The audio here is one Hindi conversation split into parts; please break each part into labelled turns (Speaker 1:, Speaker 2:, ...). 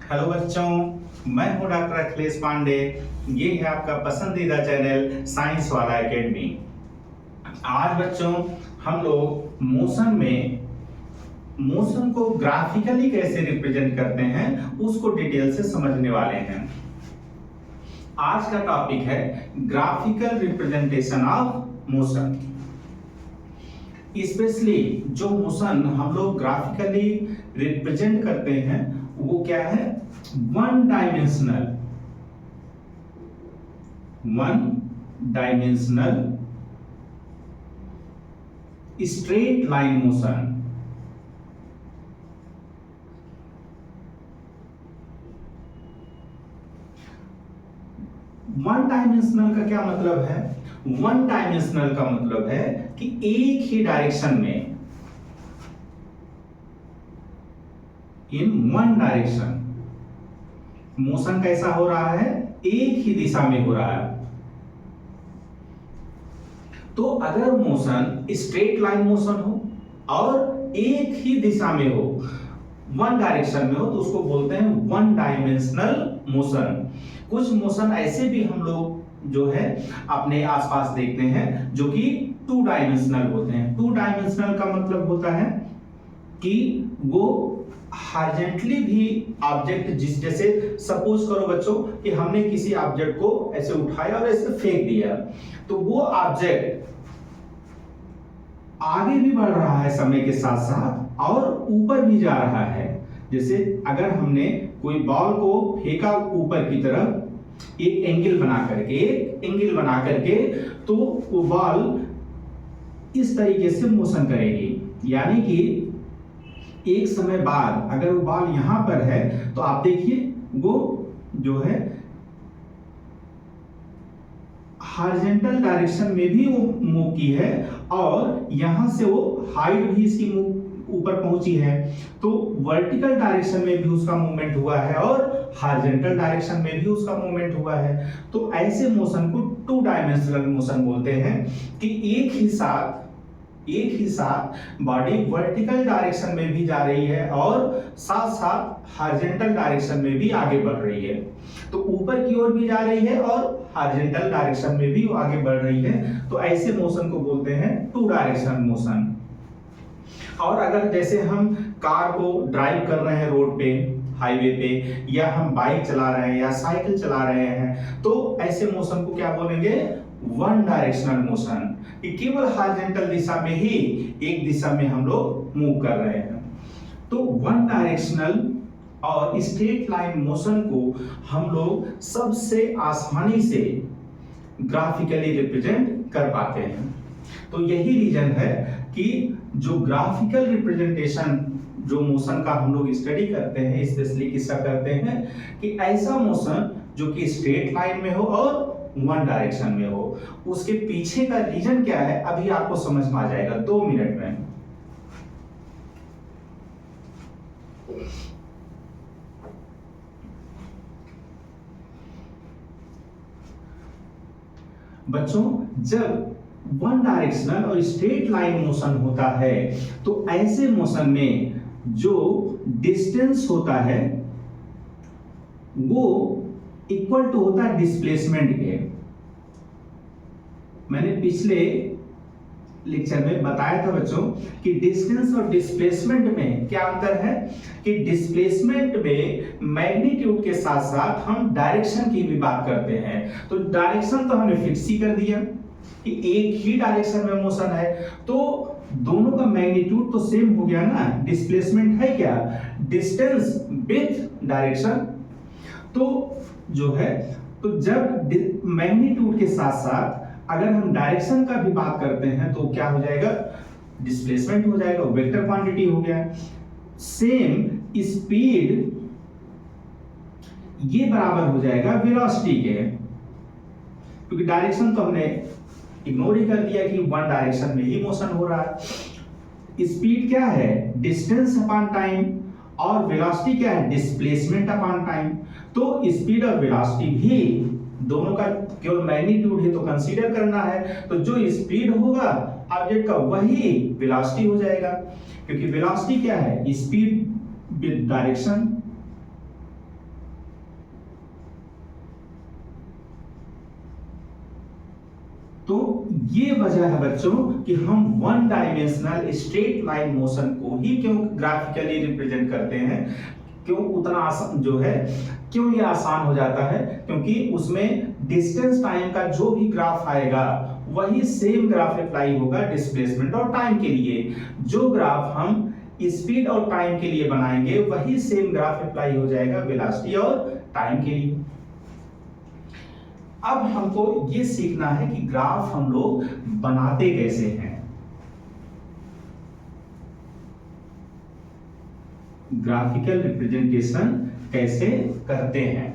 Speaker 1: हेलो बच्चों, मैं हूं डॉक्टर अखिलेश पांडे। ये है आपका पसंदीदा चैनल साइंस वाला एकेडमी। आज बच्चों हम लोग मोशन को ग्राफिकली कैसे रिप्रेजेंट करते हैं उसको डिटेल से समझने वाले हैं। आज का टॉपिक है graphical representation of motion. Specially जो मोशन हम लोग ग्राफिकली रिप्रेजेंट करते हैं वो क्या है? One dimensional straight line motion. One dimensional का क्या मतलब है? वन डायमेंशनल का मतलब है कि एक ही डायरेक्शन में, इन वन डायरेक्शन मोशन कैसा हो रहा है? एक ही दिशा में हो रहा है। तो अगर मोशन स्ट्रेट लाइन मोशन हो और एक ही दिशा में हो, वन डायरेक्शन में हो, तो उसको बोलते हैं वन डायमेंशनल मोशन। कुछ मोशन ऐसे भी हम लोग जो है अपने आसपास देखते हैं जो कि टू डायमेंशनल होते हैं। टू डायमेंशनल का मतलब होता है कि वो हॉरिजॉन्टली भी ऑब्जेक्ट, जिस जैसे सपोज करो बच्चों कि हमने किसी ऑब्जेक्ट को ऐसे उठाया और ऐसे फेंक दिया, तो वो ऑब्जेक्ट आगे भी बढ़ रहा है समय के साथ साथ और ऊपर भी जा रहा है। जैसे अगर हमने कोई बॉल को फेंका ऊपर की तरफ एक एंगल बना करके तो वो बॉल इस तरीके से मोशन करेगी। यानी कि एक समय बाद अगर वो बॉल यहां पर है तो आप देखिए वो जो है हॉरिजॉन्टल डायरेक्शन में भी वो मूव की है और यहां से वो हाइट भी इसकी ऊपर पहुंची है, तो वर्टिकल डायरेक्शन में भी उसका मूवमेंट हुआ है और हॉरिजॉन्टल डायरेक्शन में भी उसका मूवमेंट हुआ है। तो ऐसे मोशन को टू डायमेंशनल मोशन बोलते हैं कि एक ही साथ बॉडी वर्टिकल डायरेक्शन में भी जा रही है और साथ साथ हॉरिजॉन्टल डायरेक्शन में भी आगे बढ़ रही है। तो ऊपर की ओर भी जा रही है और हॉरिजॉन्टल डायरेक्शन में भी वो आगे बढ़ रही है। तो ऐसे मोशन को बोलते हैं टू डायरेक्शनल मोशन। और अगर जैसे हम कार को ड्राइव कर रहे हैं रोड पे, हाईवे पे, या हम बाइक चला रहे हैं या साइकिल चला रहे हैं, तो ऐसे मोशन को क्या बोलेंगे? One directional motion. कि केवल हॉरिजॉन्टल दिशा में ही एक दिशा में हम लोग मूव कर रहे हैं। तो वन डायरेक्शनल और स्ट्रेट लाइन मोशन को हम लोग सबसे आसानी से ग्राफिकली रिप्रेजेंट कर पाते हैं। तो यही रीजन है कि जो ग्राफिकल रिप्रेजेंटेशन जो मोशन का हम लोग स्टडी करते हैं, स्पेशली किसका करते हैं कि ऐसा मोशन जो कि स्ट्रेट लाइन में हो और वन डायरेक्शन में हो। उसके पीछे का रीजन क्या है अभी आपको समझ में आ जाएगा 2 मिनट में। बच्चों, जब वन डायरेक्शनल और स्ट्रेट लाइन मोशन होता है तो ऐसे मोशन में जो डिस्टेंस होता है वो इक्वल टू होता है डिस्प्लेसमेंट के। मैंने पिछले लेक्चर में बताया था बच्चों कि डिस्टेंस और डिस्प्लेसमेंट में क्या अंतर है कि डिस्प्लेसमेंट में मैग्नीट्यूड के साथ साथ हम डायरेक्शन की भी बात करते हैं। तो डायरेक्शन तो हमने फिक्स ही कर दिया कि एक ही डायरेक्शन में मोशन है, तो दोनों का मैग्नीट्यूड तो सेम हो गया ना। डिस्प्लेसमेंट है क्या? Distance with direction. तो जो है तो जब मैग्नीट्यूड के साथ साथ अगर हम डायरेक्शन का भी बात करते हैं तो क्या हो जाएगा? डिस्प्लेसमेंट हो जाएगा, वेक्टर क्वांटिटी हो गया। सेम स्पीड ये बराबर हो जाएगा वेलोसिटी के, क्योंकि डायरेक्शन तो हमने इग्नोर ही कर दिया कि वन डायरेक्शन में ही मोशन हो रहा है। स्पीड क्या है? डिस्टेंस अपॉन टाइम, और वेलोसिटी क्या है? Displacement upon time. तो स्पीड और वेलोसिटी भी दोनों का केवल मैग्नीट्यूड है तो कंसीडर करना है। तो जो स्पीड होगा ऑब्जेक्ट का वही वेलोसिटी हो जाएगा, क्योंकि वेलोसिटी क्या है? Speed with direction. तो ये वजह है बच्चों कि हम one dimensional straight line motion को ही क्यों ग्राफिकली रिप्रेजेंट करते हैं, क्यों उतना आसान जो है, क्यों ये आसान हो जाता है, क्योंकि उसमें डिस्टेंस टाइम का जो भी ग्राफ आएगा वही सेम ग्राफ अप्लाई होगा डिस्प्लेसमेंट और टाइम के लिए। जो ग्राफ हम स्पीड और टाइम के लिए बनाएंगे वही सेम ग्राफ अप्लाई हो जाएगा वेलोसिटी और टाइम के लिए। अब हमको ये सीखना है कि ग्राफ हम लोग बनाते कैसे हैं। ग्राफिकल रिप्रेजेंटेशन कैसे करते हैं।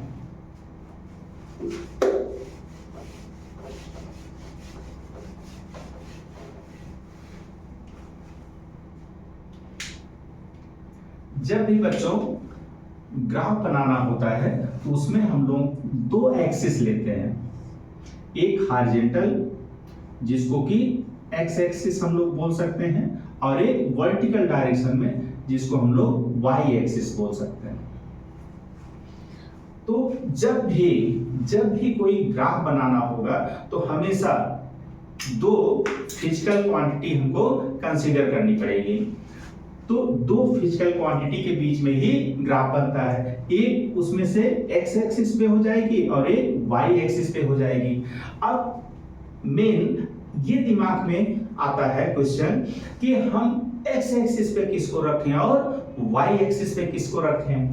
Speaker 1: जब भी बच्चों ग्राफ बनाना होता है तो उसमें हम लोग दो एक्सिस लेते हैं, एक हॉरिजॉन्टल जिसको कि एक्स एक्सिस हम लोग बोल सकते हैं, और एक वर्टिकल डायरेक्शन में जिसको हम लोग वाई एक्सिस बोल सकते हैं। तो जब भी कोई ग्राफ बनाना होगा तो हमेशा दो फिजिकल क्वांटिटी हमको कंसीडर करनी पड़ेगी। तो दो फिजिकल क्वांटिटी के बीच में ही ग्राफ बनता है, एक उसमें से एक्स एक्सिस पे हो जाएगी और एक वाई एक्सिस पे हो जाएगी। अब मेन ये दिमाग में आता है क्वेश्चन कि हम एक्स एक्सिस पे किसको रखें और वाई एक्सिस पे किसको रखें।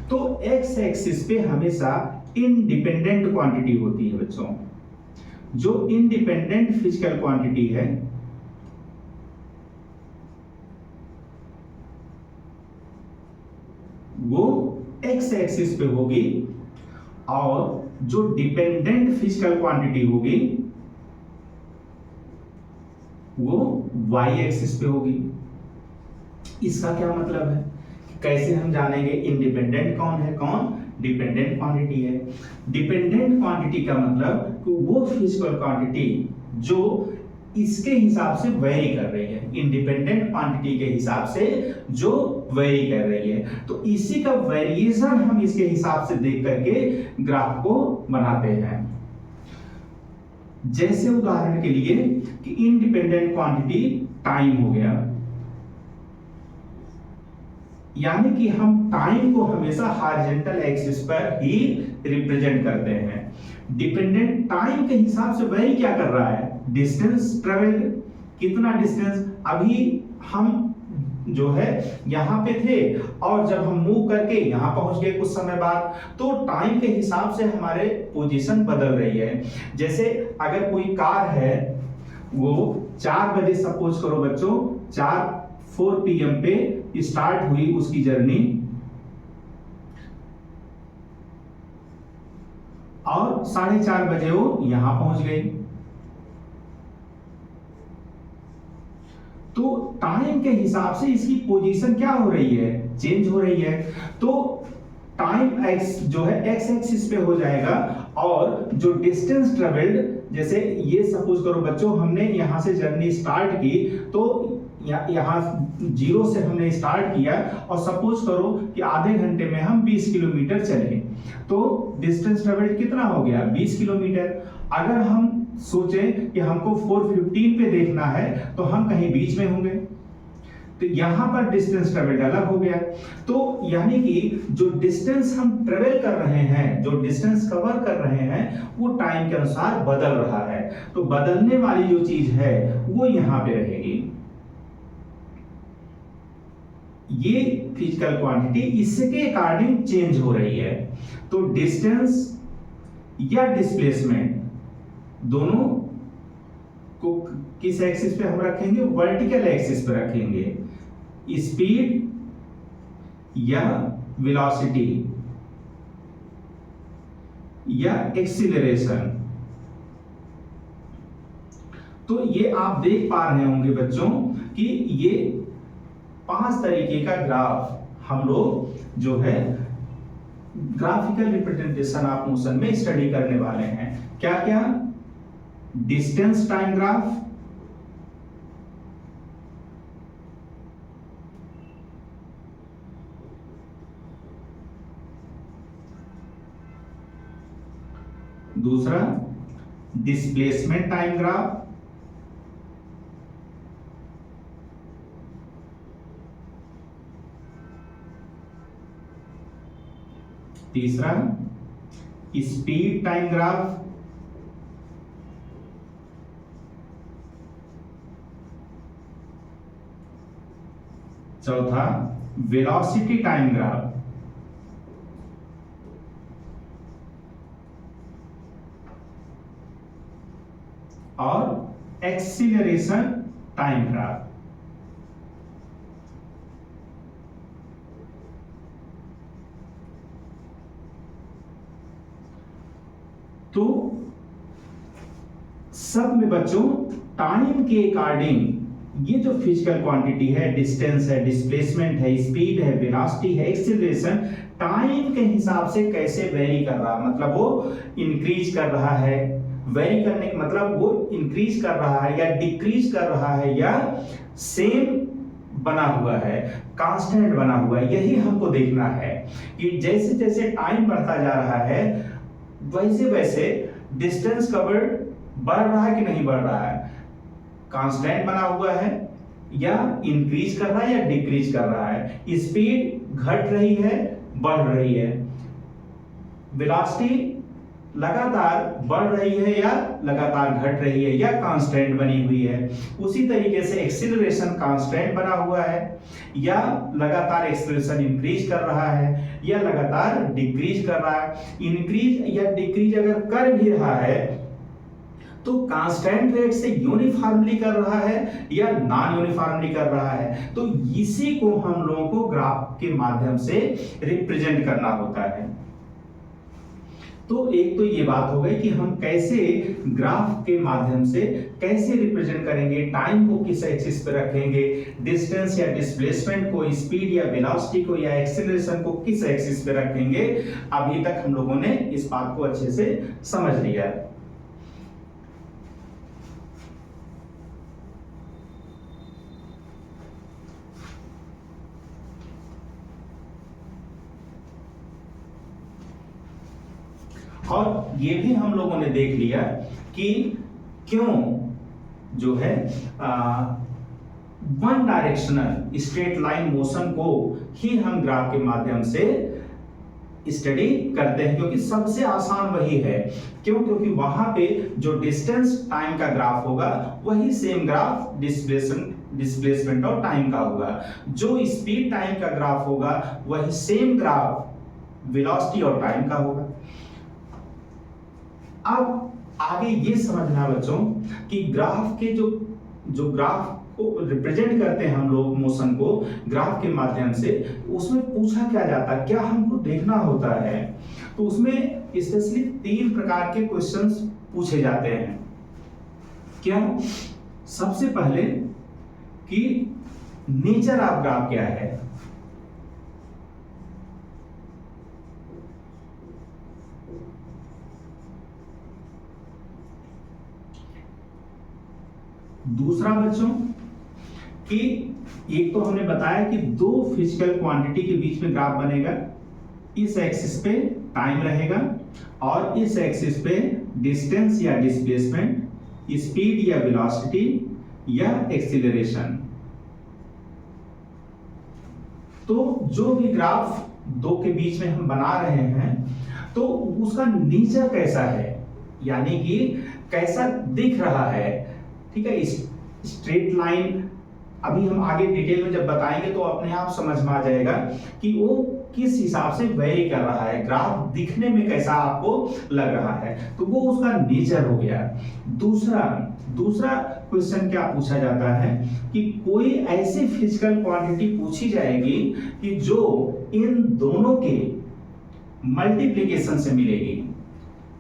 Speaker 1: तो एक्स एक्सिस पे हमेशा इंडिपेंडेंट क्वांटिटी होती है बच्चों। जो इंडिपेंडेंट फिजिकल क्वांटिटी है वो एक्स एक्सिस पे होगी, और जो डिपेंडेंट फिजिकल क्वांटिटी होगी वो वाई एक्सिस पे होगी। इसका क्या मतलब है, कैसे हम जानेंगे इंडिपेंडेंट कौन है, कौन डिपेंडेंट क्वांटिटी है। डिपेंडेंट क्वांटिटी का मतलब कि वो फिजिकल क्वांटिटी जो इसके हिसाब से वेरी कर रही है, इंडिपेंडेंट क्वांटिटी के हिसाब से जो वेरी कर रही है। तो इसी का वेरिएशन हम इसके हिसाब से देख करके ग्राफ को बनाते हैं। जैसे उदाहरण के लिए कि इंडिपेंडेंट क्वांटिटी टाइम हो गया, यानी कि हम टाइम को हमेशा हॉरिजॉन्टल एक्सिस पर ही रिप्रेजेंट करते हैं। डिपेंडेंट टाइम के हिसाब से वेरी क्या कर रहा है, डिस्टेंस ट्रेवल्ड, कितना डिस्टेंस। अभी हम जो है यहां पे थे और जब हम मूव करके यहां पहुंच गए कुछ समय बाद, तो टाइम के हिसाब से हमारे पोजीशन बदल रही है। जैसे अगर कोई कार है वो 4 बजे सपोज करो बच्चों 4 PM पे स्टार्ट हुई उसकी जर्नी, और 4:30 बजे वो यहां पहुंच गई। तो टाइम के हिसाब से इसकी पोजीशन क्या हो रही है, चेंज हो रही है। तो टाइम एक्स जो है एक्स एक्सिस पे हो जाएगा, और जो डिस्टेंस ट्रेवल्ड, जैसे ये सपोज करो बच्चों हमने यहां से जर्नी स्टार्ट की, तो यहाँ 0 से हमने स्टार्ट किया और सपोज करो कि आधे घंटे में हम 20 किलोमीटर चले, तो डिस्टेंस ट्रेवल्ड कितना हो गया, 20 किलोमीटर। अगर हम सोचें कि हमको 4:15 पे देखना है तो हम कहीं बीच में होंगे, तो यहां पर डिस्टेंस ट्रेवल्ड अलग हो गया। तो यानी कि जो डिस्टेंस हम ट्रेवल कर रहे हैं, जो डिस्टेंस कवर कर रहे हैं, वो टाइम के अनुसार बदल रहा है। तो बदलने वाली जो चीज है वो यहां पे रहेगी। ये फिजिकल क्वांटिटी इसके अकॉर्डिंग चेंज हो रही है। तो डिस्टेंस या डिस्प्लेसमेंट दोनों को किस एक्सिस पे हम रखेंगे, वर्टिकल एक्सिस पे रखेंगे। स्पीड या वेलोसिटी या एक्सीलरेशन, तो ये आप देख पा रहे होंगे बच्चों कि ये 5 तरीके का ग्राफ हम लोग जो है ग्राफिकल रिप्रेजेंटेशन ऑफ मोशन में स्टडी करने वाले हैं। क्या क्या, डिस्टेंस टाइम ग्राफ, दूसरा डिस्प्लेसमेंट टाइम ग्राफ, तीसरा स्पीड टाइम ग्राफ, चौथा वेलोसिटी टाइम ग्राफ, और एक्सीलरेशन टाइम ग्राफ। तो सब में बच्चों टाइम के अकॉर्डिंग ये जो फिजिकल क्वांटिटी है, डिस्टेंस है, डिस्प्लेसमेंट है, स्पीड है, वेलोसिटी है, एक्सीलरेशन, टाइम के हिसाब से कैसे वेरी कर रहा है, मतलब वो इंक्रीज कर रहा है, वेरी करने का मतलब वो इंक्रीज कर रहा है या डिक्रीज कर रहा है या सेम बना हुआ है, कांस्टेंट बना हुआ है। यही हमको देखना है कि जैसे जैसे टाइम बढ़ता जा रहा है वैसे वैसे डिस्टेंस कवर्ड बढ़ रहा है कि नहीं बढ़ रहा है, कांस्टेंट बना हुआ है या इंक्रीज कर रहा है या डिक्रीज कर रहा है, स्पीड घट रही है बढ़ रही है, वेलोसिटी लगातार बढ़ रही है या लगातार घट रही है या कांस्टेंट बनी हुई है। उसी तरीके से एक्सीलरेशन कांस्टेंट बना हुआ है या लगातार एक्सीलरेशन इंक्रीज कर रहा है या लगातार डिक्रीज कर रहा है। इंक्रीज या डिक्रीज अगर कर भी रहा है तो कांस्टेंट रेट से यूनिफॉर्मली कर रहा है या नॉन यूनिफॉर्मली कर रहा है। तो इसी को हम लोगों को ग्राफ के माध्यम से रिप्रेजेंट करना होता है। तो एक तो ये बात हो गई कि हम कैसे ग्राफ के माध्यम से कैसे रिप्रेजेंट करेंगे, टाइम को किस एक्सिस पे रखेंगे, डिस्टेंस या डिस्प्लेसमेंट को, स्पीड या वेलोसिटी को या एक्सीलरेशन को किस एक्सिस पे रखेंगे। अभी तक हम लोगों ने इस बात को अच्छे से समझ लिया है। और ये भी हम लोगों ने देख लिया कि क्यों जो है one directional straight line motion को ही हम ग्राफ के माध्यम से स्टडी करते हैं, क्योंकि सबसे आसान वही है। क्यों? क्योंकि वहां पे जो डिस्टेंस टाइम का ग्राफ होगा वही सेम ग्राफ डिस्प्लेसमेंट और टाइम का होगा। जो स्पीड टाइम का ग्राफ होगा वही सेम ग्राफ वेलोसिटी और टाइम का होगा। अब आगे ये समझना बच्चों कि ग्राफ के जो ग्राफ को रिप्रेजेंट करते हैं हम लोग मोशन को ग्राफ के माध्यम से, उसमें पूछा क्या जाता है, क्या हमको देखना होता है। तो उसमें स्पेशली 3 प्रकार के क्वेश्चंस पूछे जाते हैं। क्या? सबसे पहले कि नेचर ऑफ ग्राफ क्या है, दूसरा बच्चों कि एक तो हमने बताया कि 2 फिजिकल क्वांटिटी के बीच में ग्राफ बनेगा, इस एक्सिस पे टाइम रहेगा और इस एक्सिस पे डिस्टेंस या डिस्प्लेसमेंट, स्पीड या वेलोसिटी या एक्सीलरेशन। तो जो भी ग्राफ 2 के बीच में हम बना रहे हैं तो उसका नेचर कैसा है, यानी कि कैसा दिख रहा है। ठीक है, स्ट्रेट लाइन अभी हम आगे डिटेल में जब बताएंगे तो अपने आप समझ में आ जाएगा कि वो किस हिसाब से वेरी कर रहा है, ग्राफ दिखने में कैसा आपको लग रहा है, तो वो उसका नेचर हो गया। दूसरा क्वेश्चन क्या पूछा जाता है कि कोई ऐसी फिजिकल क्वांटिटी पूछी जाएगी कि जो इन दोनों के मल्टीप्लिकेशन से मिलेगी।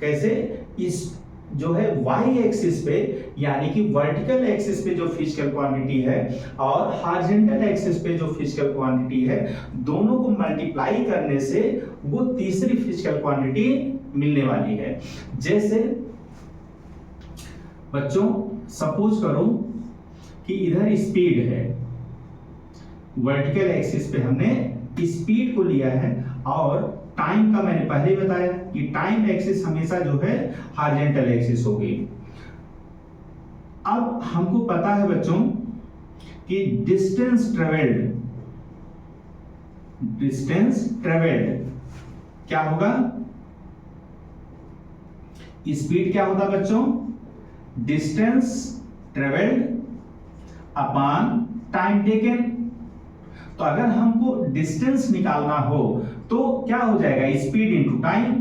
Speaker 1: कैसे? इस जो है y एक्सिस पे यानी कि वर्टिकल एक्सिस पे जो फिजिकल क्वांटिटी है और हॉरिजॉन्टल एक्सिस पे जो फिजिकल क्वांटिटी है, दोनों को मल्टीप्लाई करने से वो तीसरी फिजिकल क्वांटिटी मिलने वाली है। जैसे बच्चों सपोज करो कि इधर स्पीड है, वर्टिकल एक्सिस पे हमने स्पीड को लिया है और टाइम का मैंने पहले ही बताया कि टाइम एक्सिस हमेशा जो है हॉरिजॉन्टल एक्सिस होगी। अब हमको पता है बच्चों कि डिस्टेंस ट्रेवल्ड क्या होगा, स्पीड क्या होता बच्चों, distance travelled upon time taken. तो अगर हमको डिस्टेंस निकालना हो तो क्या हो जाएगा, स्पीड इंटू टाइम।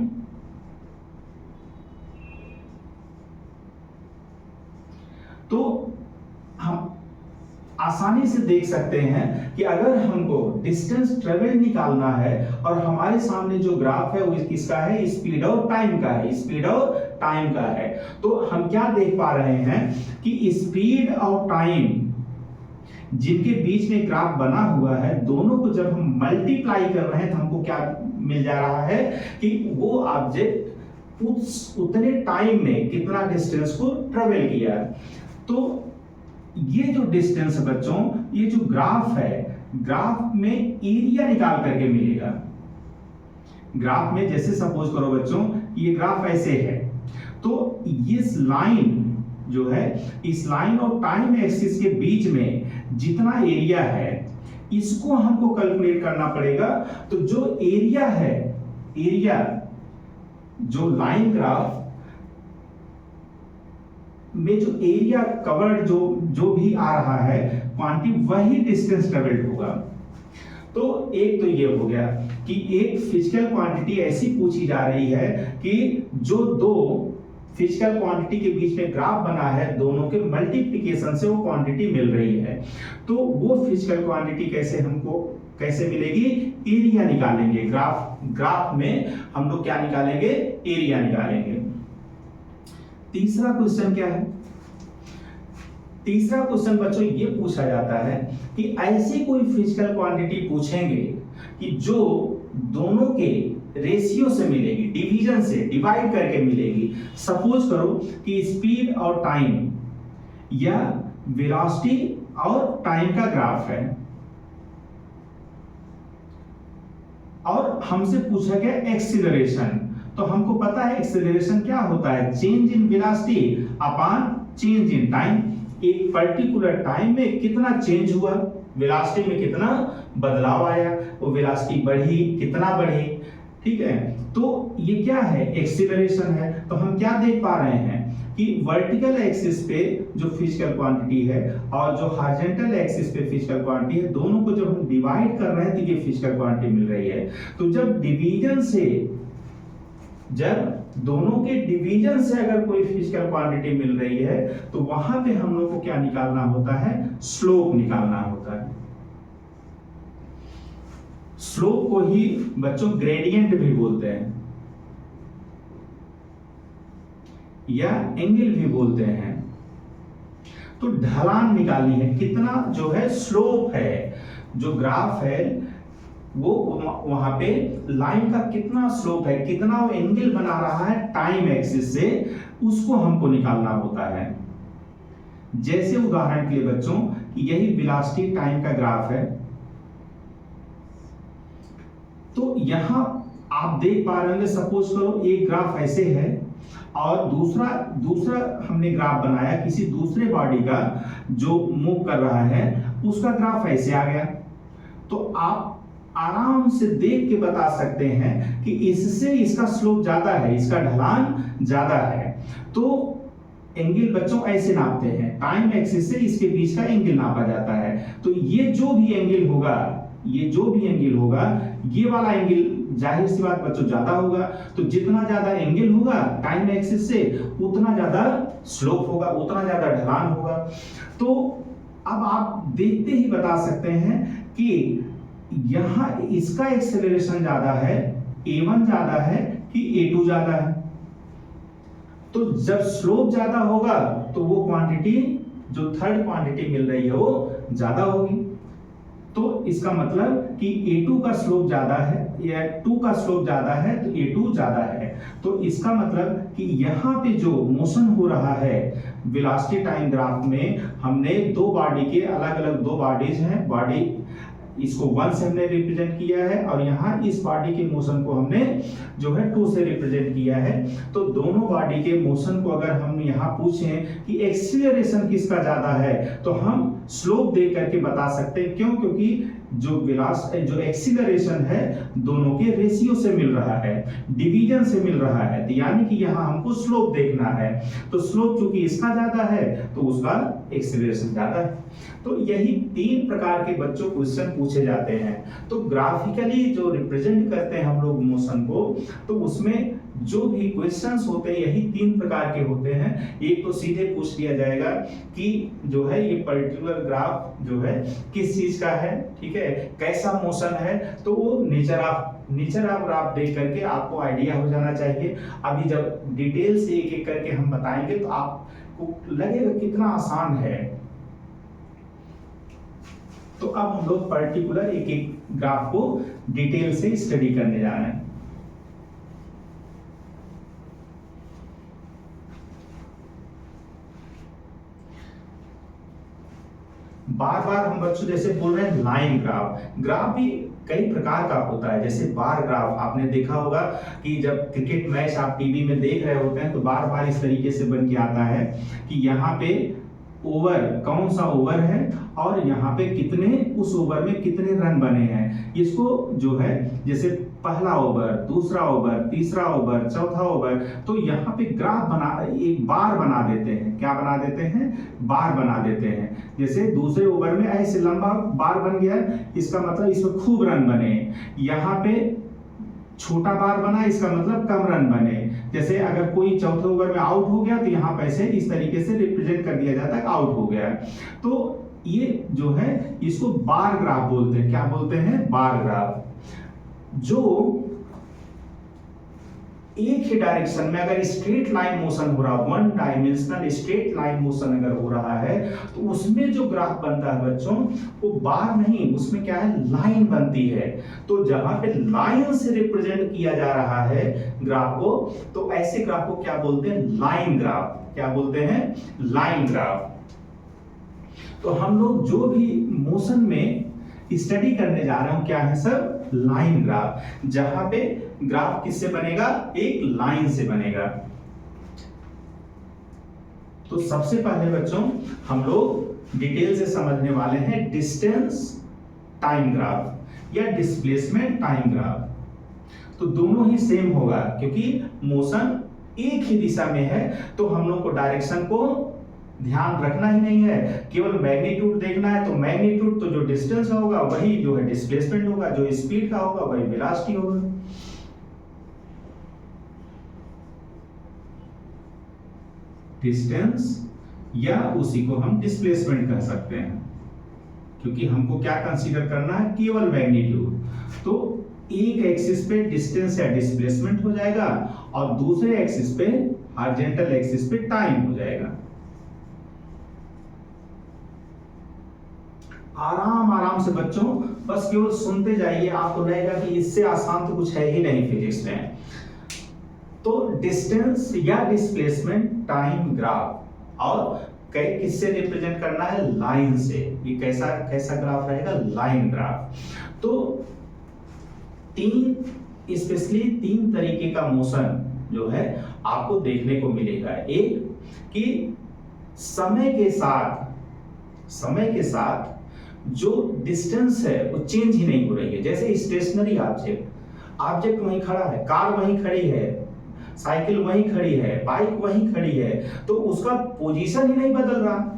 Speaker 1: तो हम आसानी से देख सकते हैं कि अगर हमको डिस्टेंस ट्रेवल निकालना है और हमारे सामने जो ग्राफ है वो किसका है, स्पीड और टाइम का है, स्पीड और टाइम का है। तो हम क्या देख पा रहे हैं कि स्पीड और टाइम जिनके बीच में ग्राफ बना हुआ है, दोनों को जब हम मल्टीप्लाई कर रहे हैं तो हमको क्या मिल जा रहा है कि वो ऑब्जेक्ट उतने टाइम में कितना डिस्टेंस को ट्रेवल किया। तो ये जो डिस्टेंस है बच्चों, ये जो ग्राफ है, ग्राफ में एरिया निकाल करके मिलेगा। ग्राफ में जैसे सपोज करो बच्चों ये ग्राफ ऐसे है, तो इस लाइन जो है, इस लाइन और टाइम एक्सिस के बीच में जितना एरिया है इसको हमको कैलकुलेट करना पड़ेगा। तो जो एरिया है, एरिया जो लाइन ग्राफ में जो एरिया कवर्ड जो भी आ रहा है क्वांटिटी, वही डिस्टेंस ट्रेवल्ड होगा। तो एक तो ये हो गया कि एक फिजिकल क्वांटिटी ऐसी पूछी जा रही है कि जो दो फिजिकल क्वांटिटी के बीच में ग्राफ बना है, दोनों के मल्टीप्लिकेशन से वो क्वांटिटी मिल रही है। तो वो फिजिकल क्वांटिटी कैसे मिलेगी, एरिया निकालेंगे। ग्राफ में हम लोग क्या निकालेंगे, एरिया निकालेंगे। तीसरा क्वेश्चन क्या है, तीसरा क्वेश्चन बच्चों ये पूछा जाता है कि ऐसी कोई फिजिकल क्वांटिटी पूछेंगे कि जो दोनों के रेशियो से मिलेगी, डिवीजन से डिवाइड करके मिलेगी। सपोज करो कि स्पीड और टाइम या वेलोसिटी और टाइम का ग्राफ है और हमसे पूछा गया एक्सीलरेशन। तो हमको पता है एक्सीलरेशन क्या होता है, change in velocity upon change in time. एक पर्टिकुलर टाइम में कितना चेंज हुआ, वेलोसिटी में कितना बदलाव आया, वो वेलोसिटी बढ़ी कितना बढ़ी, ठीक है। तो ये क्या है, एक्सीलरेशन है। तो हम क्या देख पा रहे हैं कि वर्टिकल एक्सिस पे जो फिजिकल क्वांटिटी है और जो हॉरिजॉन्टल एक्सिस पे फिजिकल क्वांटिटी है, दोनों को जब हम डिवाइड कर रहे हैं तो ये फिजिकल क्वांटिटी मिल रही है। तो जब डिवीजन से, जब दोनों के डिवीजन से अगर कोई फिजिकल क्वांटिटी मिल रही है तो वहां पे हम लोग को क्या निकालना होता है, स्लोप निकालना होता है। स्लोप को ही बच्चों ग्रेडियंट भी बोलते हैं या एंगल भी बोलते हैं। तो ढलान निकालनी है, कितना जो है स्लोप है, जो ग्राफ है वो वहां पे लाइन का कितना स्लोप है, कितना वो एंगल बना रहा है टाइम एक्सिस से, उसको हमको निकालना होता है। जैसे उदाहरण के लिए बच्चों यही वेलोसिटी टाइम का ग्राफ है। तो यहां आप देख पा रहे होंगे, सपोज करो एक ग्राफ ऐसे है और दूसरा हमने ग्राफ बनाया किसी दूसरे बॉडी का जो मूव कर रहा है, उसका ग्राफ ऐसे आ गया। तो आप आराम से देख के बता सकते हैं कि इससे इसका स्लोप ज्यादा है, इसका ढलान ज्यादा है। तो एंगल बच्चों ऐसे नापते हैं, टाइम एक्सिस से इसके बीच का एंगल नापा जाता है। तो ये जो भी एंगल होगा, ये वाला एंगल जाहिर सी बात बच्चों ज्यादा होगा। तो जितना ज्यादा एंगल होगा टाइम एक्सिस से, उतना ज्यादा स्लोप होगा, उतना ज्यादा ढलान होगा। तो अब आप देखते ही बता सकते हैं कि यहां इसका एक्सेलरेशन ज्यादा है, a1 ज्यादा है कि a2 ज्यादा है। तो जब स्लोप ज्यादा होगा तो वो क्वांटिटी, जो थर्ड क्वांटिटी मिल रही है वो ज्यादा होगी। तो इसका मतलब कि a2 का स्लोप ज्यादा है या 2 का स्लोप ज्यादा है तो a2 ज्यादा है। तो इसका मतलब कि यहाँ पे जो मोशन हो रहा है वेलोसिटी टाइम ग्राफ में, हमने दो बॉडी के अलग अलग, दो बॉडीज हैं, बॉडी इसको 1 से हमने रिप्रेजेंट किया है और यहाँ इस बॉडी के मोशन को हमने जो है 2 से रिप्रेजेंट किया है। तो दोनों बॉडी के मोशन को अगर हम यहाँ पूछें कि एक्सीलरेशन किसका ज्यादा है तो हम स्लोप देख करके बता सकते हैं। क्यों? क्योंकि जो एक्सीलरेशन है दोनों के रेशियो से मिल रहा है, डिवीजन से मिल रहा है, तो यानी कि यहाँ हमको स्लोप देखना है। तो स्लोप चूंकि इसका ज्यादा है तो उसका एक्सीलरेशन ज्यादा है। तो यही 3 प्रकार के बच्चों क्वेश्चन पूछे जाते हैं। तो ग्राफिकली जो रिप्रेजेंट करते हैं हम लोग मोशन को, तो उसमें जो भी क्वेश्चंस होते हैं यही 3 प्रकार के होते हैं। एक तो सीधे पूछ लिया जाएगा कि जो है ये पर्टिकुलर ग्राफ जो है किस चीज का है, ठीक है, कैसा मोशन है, तो वो नेचर ऑफ ग्राफ देख करके आपको आइडिया हो जाना चाहिए। अभी जब डिटेल से एक एक करके हम बताएंगे तो आपको लगेगा कितना आसान है। तो अब हम लोग पर्टिकुलर एक एक ग्राफ को डिटेल से स्टडी करने जा रहे हैं। बार बार हम बच्चों जैसे बोल रहे हैं लाइन ग्राफ भी कई प्रकार का होता है। जैसे बार ग्राफ आपने देखा होगा कि जब क्रिकेट मैच आप टीवी में देख रहे होते हैं तो बार बार इस तरीके से बन के आता है कि यहाँ पे ओवर, कौन सा ओवर है और यहाँ पे कितने, उस ओवर में कितने रन बने हैं। इसको जो है जैसे पहला ओवर, दूसरा ओवर, तीसरा ओवर, चौथा ओवर, तो यहाँ पे ग्राफ एक बार बना देते हैं। क्या बना देते हैं? बार बना देते हैं। जैसे दूसरे ओवर में ऐसे लंबा बार बन गया, इसका मतलब इसमें खूब रन बने। यहाँ पे छोटा बार बना, इसका मतलब कम रन बने। जैसे अगर कोई चौथे ओवर में आउट हो गया तो यहाँ पैसे इस तरीके से रिप्रेजेंट कर दिया जाता है, आउट हो गया। तो ये जो है इसको बार ग्राफ बोलते हैं। क्या बोलते हैं? Bar graph. जो एक ही डायरेक्शन में अगर स्ट्रेट लाइन मोशन हो रहा, 1 डायमेंशनल स्ट्रेट लाइन मोशन अगर हो रहा है तो उसमें जो ग्राफ बनता है बच्चों वो बार नहीं, उसमें क्या है, लाइन बनती है। तो जहां पे लाइन से रिप्रेजेंट किया जा रहा है ग्राफ को, तो ऐसे ग्राफ को क्या बोलते हैं? Line graph. क्या बोलते हैं? Line graph. तो हम लोग जो भी मोशन में स्टडी करने जा रहे हो क्या है सर? Line graph. जहां पे ग्राफ किससे बनेगा? एक लाइन से बनेगा। तो सबसे पहले बच्चों हम लोग डिटेल से समझने वाले हैं डिस्टेंस टाइम ग्राफ या डिस्प्लेसमेंट टाइम ग्राफ। तो दोनों ही सेम होगा क्योंकि मोशन एक ही दिशा में है, तो हम लोग को डायरेक्शन को ध्यान रखना ही नहीं है, केवल मैग्नीट्यूड देखना है। तो मैग्नीट्यूड तो जो डिस्टेंस होगा वही जो है डिस्प्लेसमेंट होगा, जो स्पीड का होगा वही वेलोसिटी होगा। डिस्टेंस या उसी को हम डिस्प्लेसमेंट कह सकते हैं क्योंकि हमको क्या कंसीडर करना है? केवल मैग्नीट्यूड। तो एक एक्सिस पे डिस्टेंस या डिस्प्लेसमेंट हो जाएगा और दूसरे एक्सिस पे, हॉरिजॉन्टल एक्सिस पे टाइम हो जाएगा। आराम से बच्चों बस केवल सुनते जाइए, आपको लगेगा कि इससे आसान तो कुछ है ही नहीं फिजिक्स में। तो डिस्टेंस या डिस्प्लेसमेंट टाइम ग्राफ, और किससे रिप्रेजेंट करना है? लाइन से। ये कैसा ग्राफ रहेगा? Line graph. तो स्पेशली 3 तरीके का मोशन जो है आपको देखने को मिलेगा। एक कि समय के साथ जो डिस्टेंस है वो चेंज ही नहीं हो रही है। जैसे स्टेशनरी ऑब्जेक्ट वहीं खड़ा है, कार वहीं खड़ी है, साइकिल वहीं खड़ी है, बाइक वहीं खड़ी है, तो उसका पोजीशन ही नहीं बदल रहा।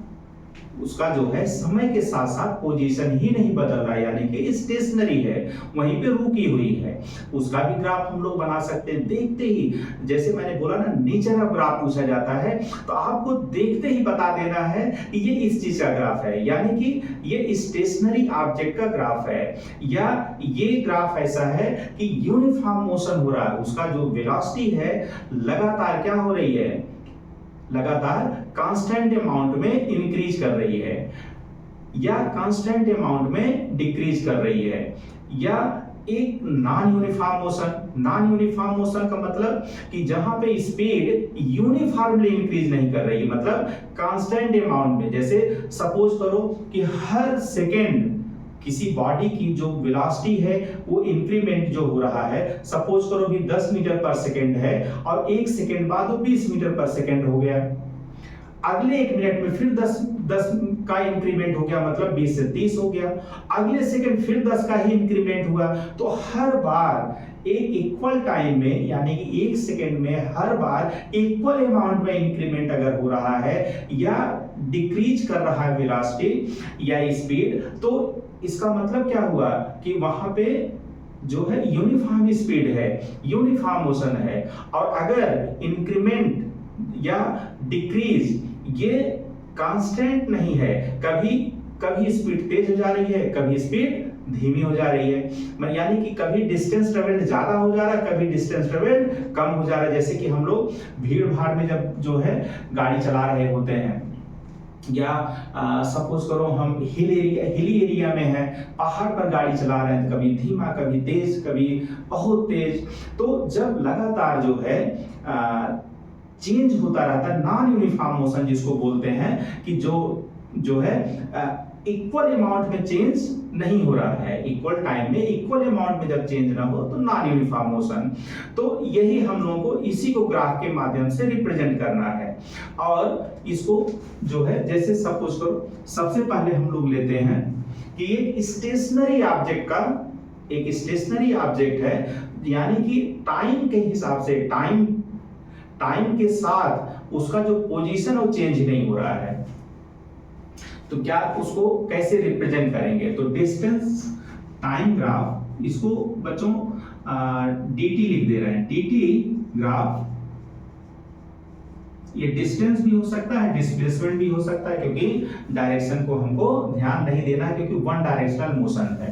Speaker 1: उसका जो है समय के साथ साथ पोजीशन ही नहीं बदल रहा, यानी कि स्टेशनरी है, वहीं पे रुकी हुई है। उसका भी ग्राफ हम लोग बना सकते हैं। देखते ही, जैसे मैंने बोला ना, नेचर ऑफ ग्राफ पूछा जाता है तो आपको देखते ही बता देना है कि ये इस चीज का ग्राफ है, यानी कि ये स्टेशनरी ऑब्जेक्ट का ग्राफ है, या ये ग्राफ ऐसा है कि यूनिफॉर्म मोशन हो रहा है, उसका जो वेलोसिटी है लगातार क्या हो रही है? लगातार कांस्टेंट अमाउंट में इंक्रीज कर रही है, या कांस्टेंट अमाउंट में डिक्रीज कर रही है, या एक नॉन यूनिफॉर्म मोशन का मतलब कि जहां पे स्पीड यूनिफॉर्मली इंक्रीज नहीं कर रही है, मतलब कांस्टेंट अमाउंट में। जैसे सपोज करो कि हर सेकेंड किसी बॉडी की जो वेलोसिटी है वो इंक्रीमेंट जो हो रहा है, सपोज करो भी 10 मीटर पर सेकेंड है और 1 सेकेंड बाद वो 20 मीटर पर सेकेंड हो गया, अगले 1 मिनट में फिर 10 का इंक्रीमेंट हो गया, मतलब 20 से 30 हो गया, अगले सेकंड फिर 10 का ही इंक्रीमेंट हुआ। तो हर बार एक इक्वल टाइम में, यानी कि 1 सेकंड में हर बार इक्वल अमाउंट में इंक्रीमेंट अगर हो रहा है या डिक्रीज कर रहा है वेलोसिटी या स्पीड, तो इसका मतलब क्या हुआ कि वहां पे जो है यूनिफॉर्म स्पीड है, यूनिफॉर्म मोशन है। और अगर इंक्रीमेंट या डिक्रीज ये कांस्टेंट नहीं है, कभी स्पीड तेज हो जा रही है, कभी स्पीड धीमी हो जा रही है, यानी कि कभी डिस्टेंस ट्रेवल्ड ज्यादा हो जा रहा है, कभी डिस्टेंस ट्रेवल्ड कम हो जा रहा है। जैसे कि हम लोग भीड़ भाड़ में जब जो है गाड़ी चला रहे होते हैं, या सपोज करो हम हिली एरिया में है, पहाड़ पर गाड़ी चला रहे हैं, तो कभी धीमा, कभी तेज, कभी बहुत तेज। तो जब लगातार जो है चेंज होता रहता है, नॉन यूनिफॉर्म मोशन जिसको बोलते हैं, कि जो है इक्वल अमाउंट में चेंज नहीं हो रहा है, इक्वल टाइम में इक्वल अमाउंट में जब चेंज ना हो तो नॉन यूनिफॉर्म मोशन। तो यही हम लोगों को इसी को ग्राफ के माध्यम से रिप्रेजेंट करना है। और इसको जो है जैसे सपोज करो, सबसे पहले हम लोग लेते हैं कि एक स्टेशनरी ऑब्जेक्ट है, यानी कि टाइम के हिसाब से, टाइम के साथ उसका जो पोजीशन वो चेंज नहीं हो रहा है, तो क्या उसको कैसे रिप्रेजेंट करेंगे? तो डिस्टेंस टाइम ग्राफ, इसको बच्चों dt लिख दे रहे हैं, dt ग्राफ। ये डिस्टेंस भी हो सकता है, डिस्प्लेसमेंट भी हो सकता है, क्योंकि डायरेक्शन को हमको ध्यान नहीं देना है, क्योंकि वन डायरेक्शनल मोशन है।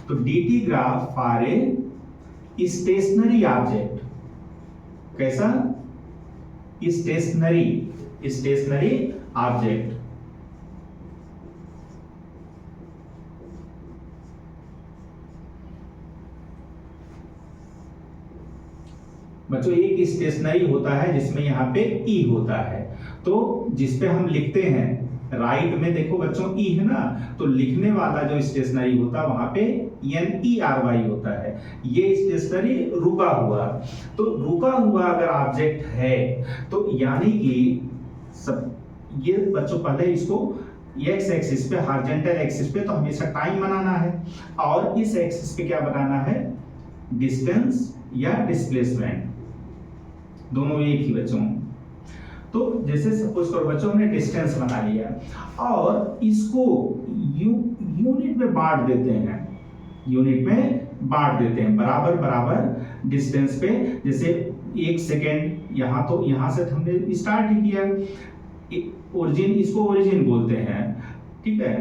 Speaker 1: तो dt graph for a stationary object, कैसा? Stationary object. बच्चों एक स्टेशनरी होता है जिसमें यहाँ पे ई होता है, तो जिसपे हम लिखते हैं राइट में, देखो बच्चों ई है ना, तो लिखने वाला जो स्टेशनरी होता है वहां पे NERY होता है। ये स्टेशनरी रुका हुआ, तो रुका हुआ अगर ऑब्जेक्ट है तो यानी कि ये बच्चों पहले इसको एक्स एक्सिस पे, हॉरिजॉन्टल एक्सिस पे तो हमेशा टाइम बनाना है, और इस एक्सिस पे क्या बनाना है? डिस्टेंस या डिस्प्लेसमेंट, दोनों एक ही बच्चों। तो जैसे सपोज करो बच्चों हमने डिस्टेंस बना लिया और इसको यूनिट में बांट देते हैं, बराबर बराबर डिस्टेंस पे। जैसे 1 सेकेंड यहाँ, तो यहाँ से हमने स्टार्ट ही किया, ओरिजिन, इसको ओरिजिन बोलते हैं, ठीक है।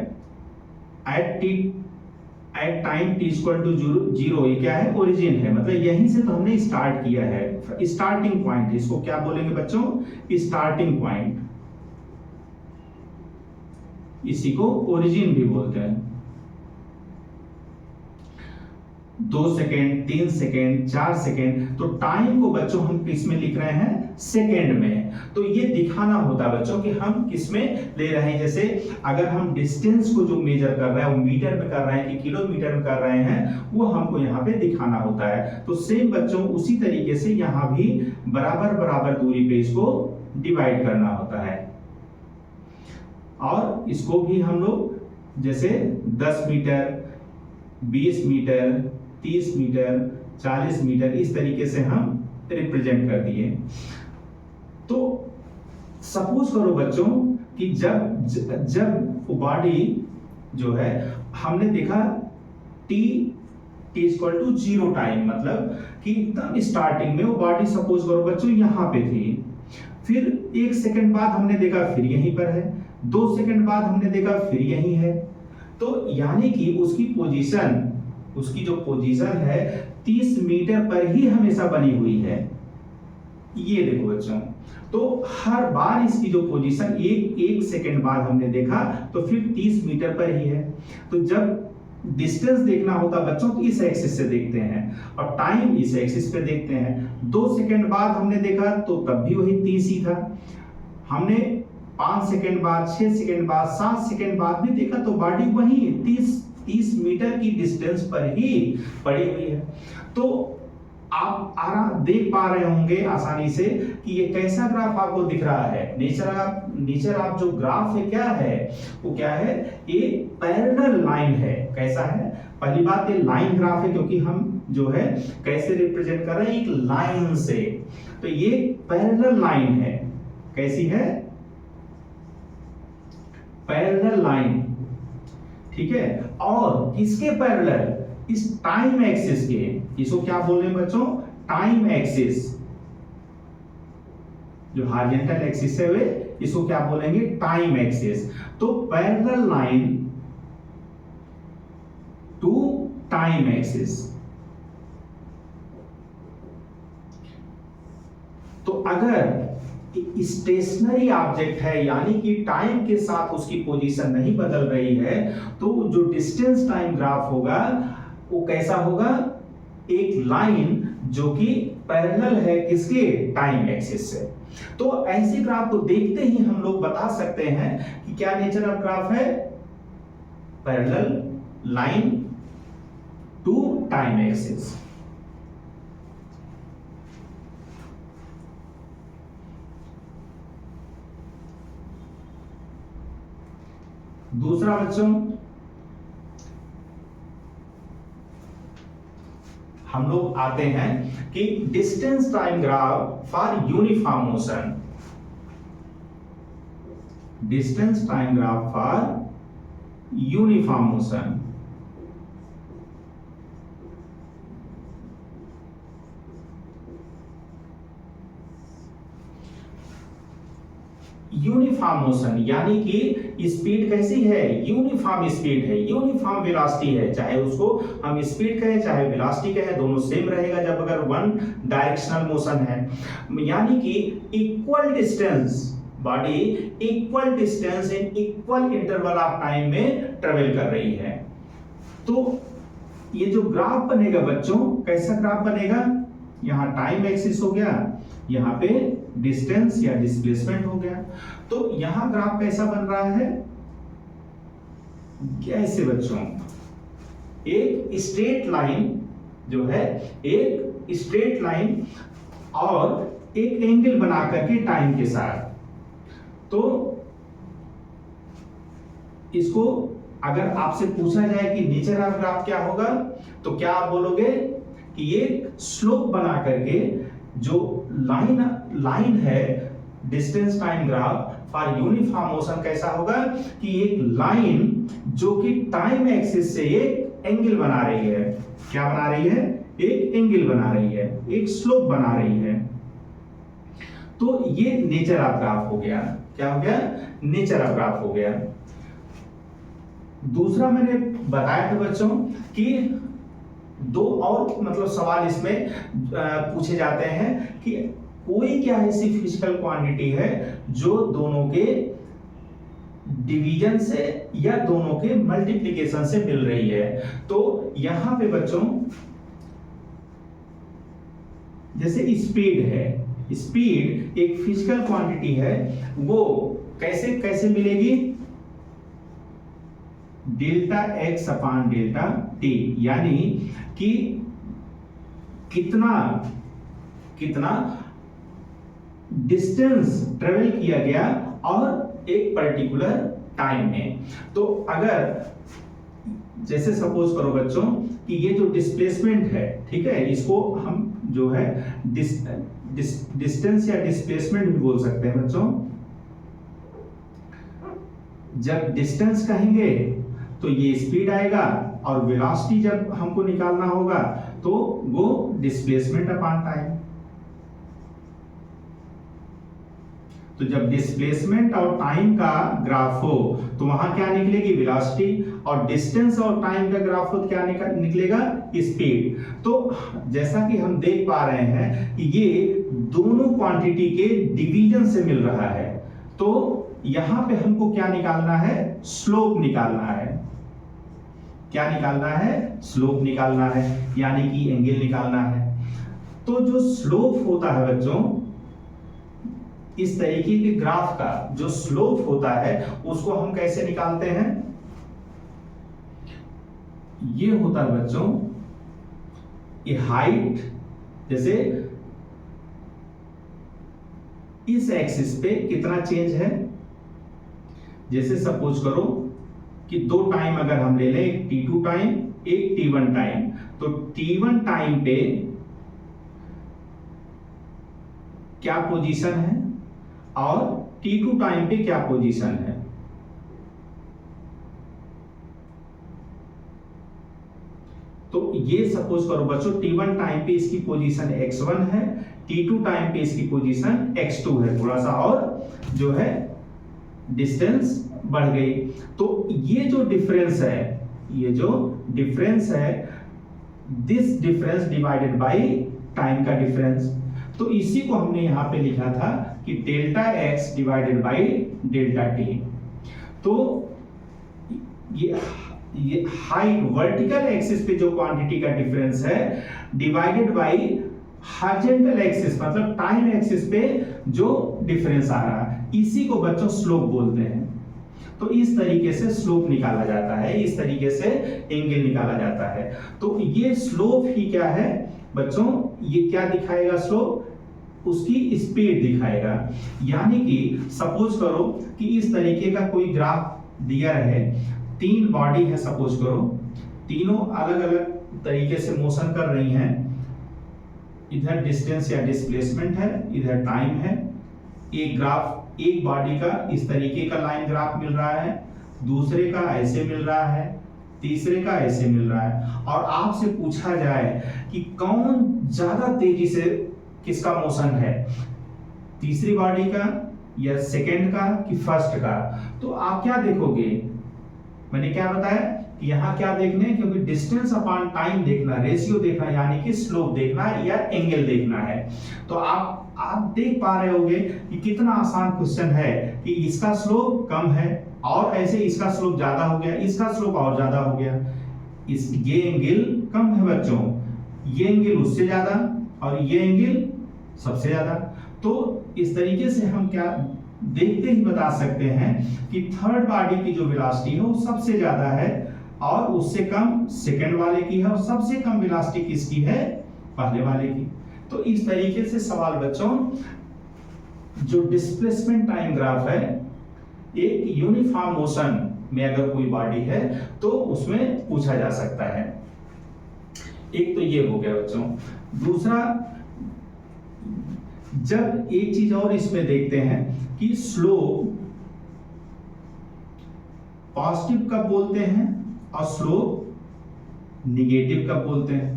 Speaker 1: At time t equal to 0, ये क्या है? ओरिजिन है, मतलब यहीं से तो हमने स्टार्ट किया है, स्टार्टिंग पॉइंट। इसको क्या बोलेंगे बच्चों? स्टार्टिंग पॉइंट, इसी को ओरिजिन भी बोलते हैं। 2 सेकेंड, 3 सेकेंड, 4 सेकेंड, तो टाइम को बच्चों हम किस में लिख रहे हैं? सेकेंड में। तो ये दिखाना होता है बच्चों कि हम किस में ले रहे हैं। जैसे अगर हम डिस्टेंस को जो मेजर कर रहे हैं वो मीटर में कर रहे हैं कि किलोमीटर में कर रहे हैं, वो हमको यहाँ पे दिखाना होता है। तो सेम बच्चों उसी तरीके से यहाँ भी बराबर बराबर दूरी पे इसको डिवाइड करना होता है, और इसको भी हम लोग जैसे 10 मीटर, 20 मीटर, 30 मीटर, 40 मीटर, इस तरीके से हम रिप्रेजेंट कर दिए। तो सपोज करो बच्चों कि जब बॉडी जो है हमने देखा t इक्वल टू 0 टाइम, मतलब कि एकदम स्टार्टिंग में वो बॉडी सपोज करो बच्चों यहाँ पे थी, फिर 1 सेकंड बाद हमने देखा फिर यहीं पर है, 2 सेकंड बाद हमने देखा फिर यहीं है। तो यानी कि उसकी जो पोजीशन है 30 मीटर पर ही हमेशा बनी हुई है। ये देखो बच्चों, तो हर बार इसकी जो पोजीशन एक सेकंड बाद हमने देखा तो फिर 30 मीटर पर ही है। तो जब डिस्टेंस देखना होता बच्चों तो इस एक्सिस से देखते हैं, और टाइम इस एक्सिस पे देखते हैं। 2 सेकंड बाद हमने देखा तो तब भी वही 30 ही था। हमने 5 सेकंड बाद, 6 सेकंड बाद, 7 सेकंड बाद भी देखा तो बॉडी वही 30 30 मीटर की डिस्टेंस पर ही पड़ी हुई है। तो आप देख पा रहे होंगे आसानी से कि ये कैसा ग्राफ आपको दिख रहा है। नेचर आप जो ग्राफ है क्या है, वो क्या है, ये पैरेलल लाइन है। कैसा है, पहली बात ये लाइन ग्राफ है क्योंकि हम जो है कैसे रिप्रेजेंट कर रहे हैं, एक लाइन से। तो ये पैरेलल लाइन है। कैसी है, पैरेलल लाइन, ठीक है। और किसके पैरेलल, इस टाइम एक्सिस के। इसको क्या बोल रहे हैं बच्चों, टाइम एक्सिस। जो हॉरिजॉन्टल एक्सिस है वे इसको क्या बोलेंगे, टाइम एक्सिस। तो parallel line to time axis. तो अगर स्टेशनरी ऑब्जेक्ट है यानी कि टाइम के साथ उसकी पोजीशन नहीं बदल रही है, तो जो डिस्टेंस टाइम ग्राफ होगा वो कैसा होगा, एक लाइन जो कि पैरेलल है किसके, टाइम एक्सिस से। तो ऐसे ग्राफ को देखते ही हम लोग बता सकते हैं कि क्या नेचर ऑफ ग्राफ है, parallel line to time axis. दूसरा बच्चों, हम लोग आते हैं कि distance time graph for uniform motion. Distance time graph for uniform motion. Uniform motion यानी कि स्पीड कैसी है, यूनिफॉर्म स्पीड है, यूनिफॉर्म वेलोसिटी है। चाहे उसको हम स्पीड कहें चाहे वेलोसिटी कहें, दोनों सेम रहेगा जब अगर वन डायरेक्शनल मोशन है। यानी कि equal distance, body equal distance in equal interval of time में ट्रेवल कर रही है। तो ये जो ग्राफ बनेगा बच्चों, कैसा ग्राफ बनेगा, यहां टाइम एक्सिस हो गया, यहां पे डिस्टेंस या डिस्प्लेसमेंट हो गया। तो यहां ग्राफ कैसा बन रहा है, कैसे बच्चों, एक स्ट्रेट लाइन जो है, एक स्ट्रेट लाइन और एक एंगल बना करके टाइम के साथ। तो इसको अगर आपसे पूछा जाए कि नेचर ऑफ ग्राफ क्या होगा, तो क्या आप बोलोगे कि ये स्लोप बना करके जो लाइन है, distance time graph for uniform motion कैसा होगा कि एक लाइन जो कि टाइम एक्सिस से एक एंगल बना रही है। क्या बना रही है, एक एंगल बना रही है, एक स्लोप बना रही है। तो ये नेचर ऑफ ग्राफ हो गया। क्या हो गया, नेचर ऑफ ग्राफ हो गया। दूसरा मैंने बताया था बच्चों कि दो और मतलब सवाल इसमें पूछे जाते हैं कि कोई क्या ऐसी फिजिकल क्वांटिटी है जो दोनों के डिवीजन से या दोनों के मल्टीप्लिकेशन से मिल रही है। तो यहां पे बच्चों जैसे स्पीड है, स्पीड एक फिजिकल क्वांटिटी है, वो कैसे कैसे मिलेगी, delta x upon delta T, यानी कि कितना कितना डिस्टेंस ट्रेवल किया गया और एक पर्टिकुलर टाइम में। तो अगर जैसे सपोज करो बच्चों कि ये जो डिस्प्लेसमेंट है, ठीक है, इसको हम जो है डिस्टेंस या डिस्प्लेसमेंट भी बोल सकते हैं बच्चों। जब डिस्टेंस कहेंगे तो ये स्पीड आएगा और वेलोसिटी जब हमको निकालना होगा तो वो डिस्प्लेसमेंट अपॉन टाइम। तो जब डिस्प्लेसमेंट और टाइम का ग्राफ हो तो वहां क्या निकलेगी, वेलोसिटी, और डिस्टेंस और टाइम का ग्राफ हो तो क्या निकलेगा, स्पीड। तो जैसा कि हम देख पा रहे हैं कि ये दोनों क्वांटिटी के डिवीजन से मिल रहा है। तो यहां पे हमको क्या निकालना है, स्लोप निकालना है। क्या निकालना है, स्लोप निकालना है, यानी कि एंगल निकालना है। तो जो स्लोप होता है बच्चों, इस तरीके के ग्राफ का जो स्लोप होता है उसको हम कैसे निकालते हैं, ये होता है बच्चों ये हाइट, जैसे इस एक्सिस पे कितना चेंज है, जैसे सपोज करो कि दो टाइम अगर हम ले लें, एक t2 टाइम एक t1 टाइम, तो t1 टाइम पे क्या पोजीशन है और t2 टाइम पे क्या पोजीशन है। तो ये सपोज करो बच्चों t1 टाइम पे इसकी पोजीशन x1 है, t2 टाइम पे इसकी पोजीशन x2 है, थोड़ा सा और जो है डिस्टेंस बढ़ गई। तो ये जो डिफरेंस है, ये जो डिफरेंस है, this difference divided by time का डिफरेंस, तो इसी को हमने यहां पे लिखा था कि delta x divided by delta t। तो ये हाइट वर्टिकल एक्सिस पे जो क्वांटिटी का डिफरेंस है डिवाइडेड बाय हॉरिजॉन्टल एक्सिस मतलब टाइम एक्सिस पे जो डिफरेंस आ रहा है, इसी को बच्चों स्लोप बोलते हैं। तो इस तरीके से स्लोप निकाला जाता है, इस तरीके से एंगल निकाला जाता है। तो ये स्लोप ही क्या है बच्चों, ये क्या दिखाएगा स्लोप, उसकी स्पीड दिखाएगा। यानी कि सपोज करो कि इस तरीके का कोई ग्राफ दिया है, तीन बॉडी है सपोज करो, तीनों अलग अलग तरीके से मोशन कर रही हैं, इधर डिस्टेंस या डिस्प्लेसमेंट है, इधर टाइम है। एक ग्राफ एक बॉडी का इस तरीके का लाइन ग्राफ मिल रहा है, दूसरे का ऐसे मिल रहा है, तीसरे का ऐसे मिल रहा है, और आपसे पूछा जाए कि कौन ज्यादा तेजी से किसका मोशन है, तीसरी बॉडी का या सेकंड का कि फर्स्ट का, तो आप क्या देखोगे, मैंने क्या बताया कि यहाँ क्या देखना है, क्योंकि डिस्टेंस अपॉन टाइम देखना, रेशियो देखना, यानी कि स्लोप देखना या एंगल देखना है। तो आप देख पा रहे होंगे कि कितना आसान क्वेश्चन है कि इसका स्लोप कम है और ऐसे इसका स्लोप ज्यादा हो गया, इसका स्लोप और ज्यादा हो गया, ये एंगल कम है बच्चों, ये एंगल उससे ज्यादा और ये एंगल सबसे ज्यादा। तो इस तरीके से हम क्या देखते ही बता सकते हैं कि थर्ड बॉडी की जो वेलोसिटी है वो सबसे ज्यादा है और उससे कम सेकंड वाले की है, और सबसे कम वेलोसिटी किसकी है, पहले वाले की। तो इस तरीके से सवाल बच्चों जो डिस्प्लेसमेंट टाइम ग्राफ है, एक यूनिफॉर्म मोशन में अगर कोई बॉडी है तो उसमें पूछा जा सकता है। एक तो ये हो गया बच्चों। दूसरा, जब एक चीज और इसमें देखते हैं कि स्लोप पॉजिटिव कब बोलते हैं और स्लोप निगेटिव कब बोलते हैं।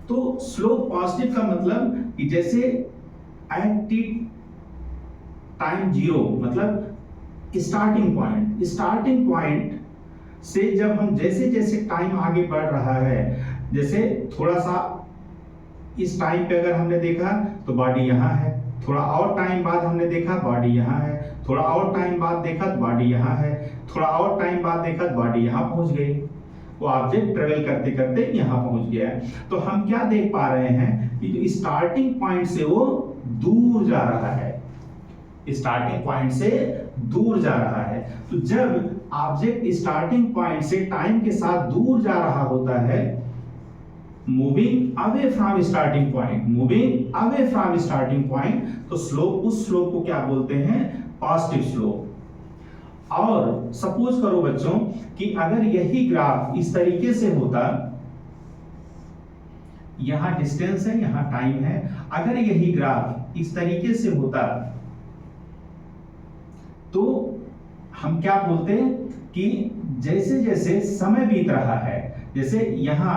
Speaker 1: तो स्लोप पॉजिटिव का मतलब कि जैसे एट टाइम जीरो, मतलब स्टार्टिंग पॉइंट से जब हम जैसे जैसे टाइम आगे बढ़ रहा है, जैसे थोड़ा सा इस टाइम पे अगर हमने देखा तो बॉडी यहाँ है, थोड़ा और टाइम बाद हमने देखा बॉडी यहाँ है, थोड़ा और टाइम बाद देखा तो बॉडी यहाँ है, थोड़ा और टाइम बाद देखा तो बॉडी यहाँ पहुंच गई, वो ऑब्जेक्ट ट्रेवल करते करते यहाँ पहुंच गया है। तो हम क्या देख पा रहे हैं कि जो स्टार्टिंग पॉइंट से वो दूर जा रहा है, स्टार्टिंग पॉइंट से दूर जा रहा है। तो जब ऑब्जेक्ट स्टार्टिंग पॉइंट से टाइम के साथ दूर जा रहा होता है, moving away from starting point, तो स्लोप, उस स्लोप को क्या बोलते हैं, पॉजिटिव स्लोप। और सपोज करो बच्चों कि अगर यही ग्राफ इस तरीके से होता, यहां डिस्टेंस है यहां टाइम है, अगर यही ग्राफ इस तरीके से होता तो हम क्या बोलते हैं कि जैसे जैसे समय बीत रहा है, जैसे यहां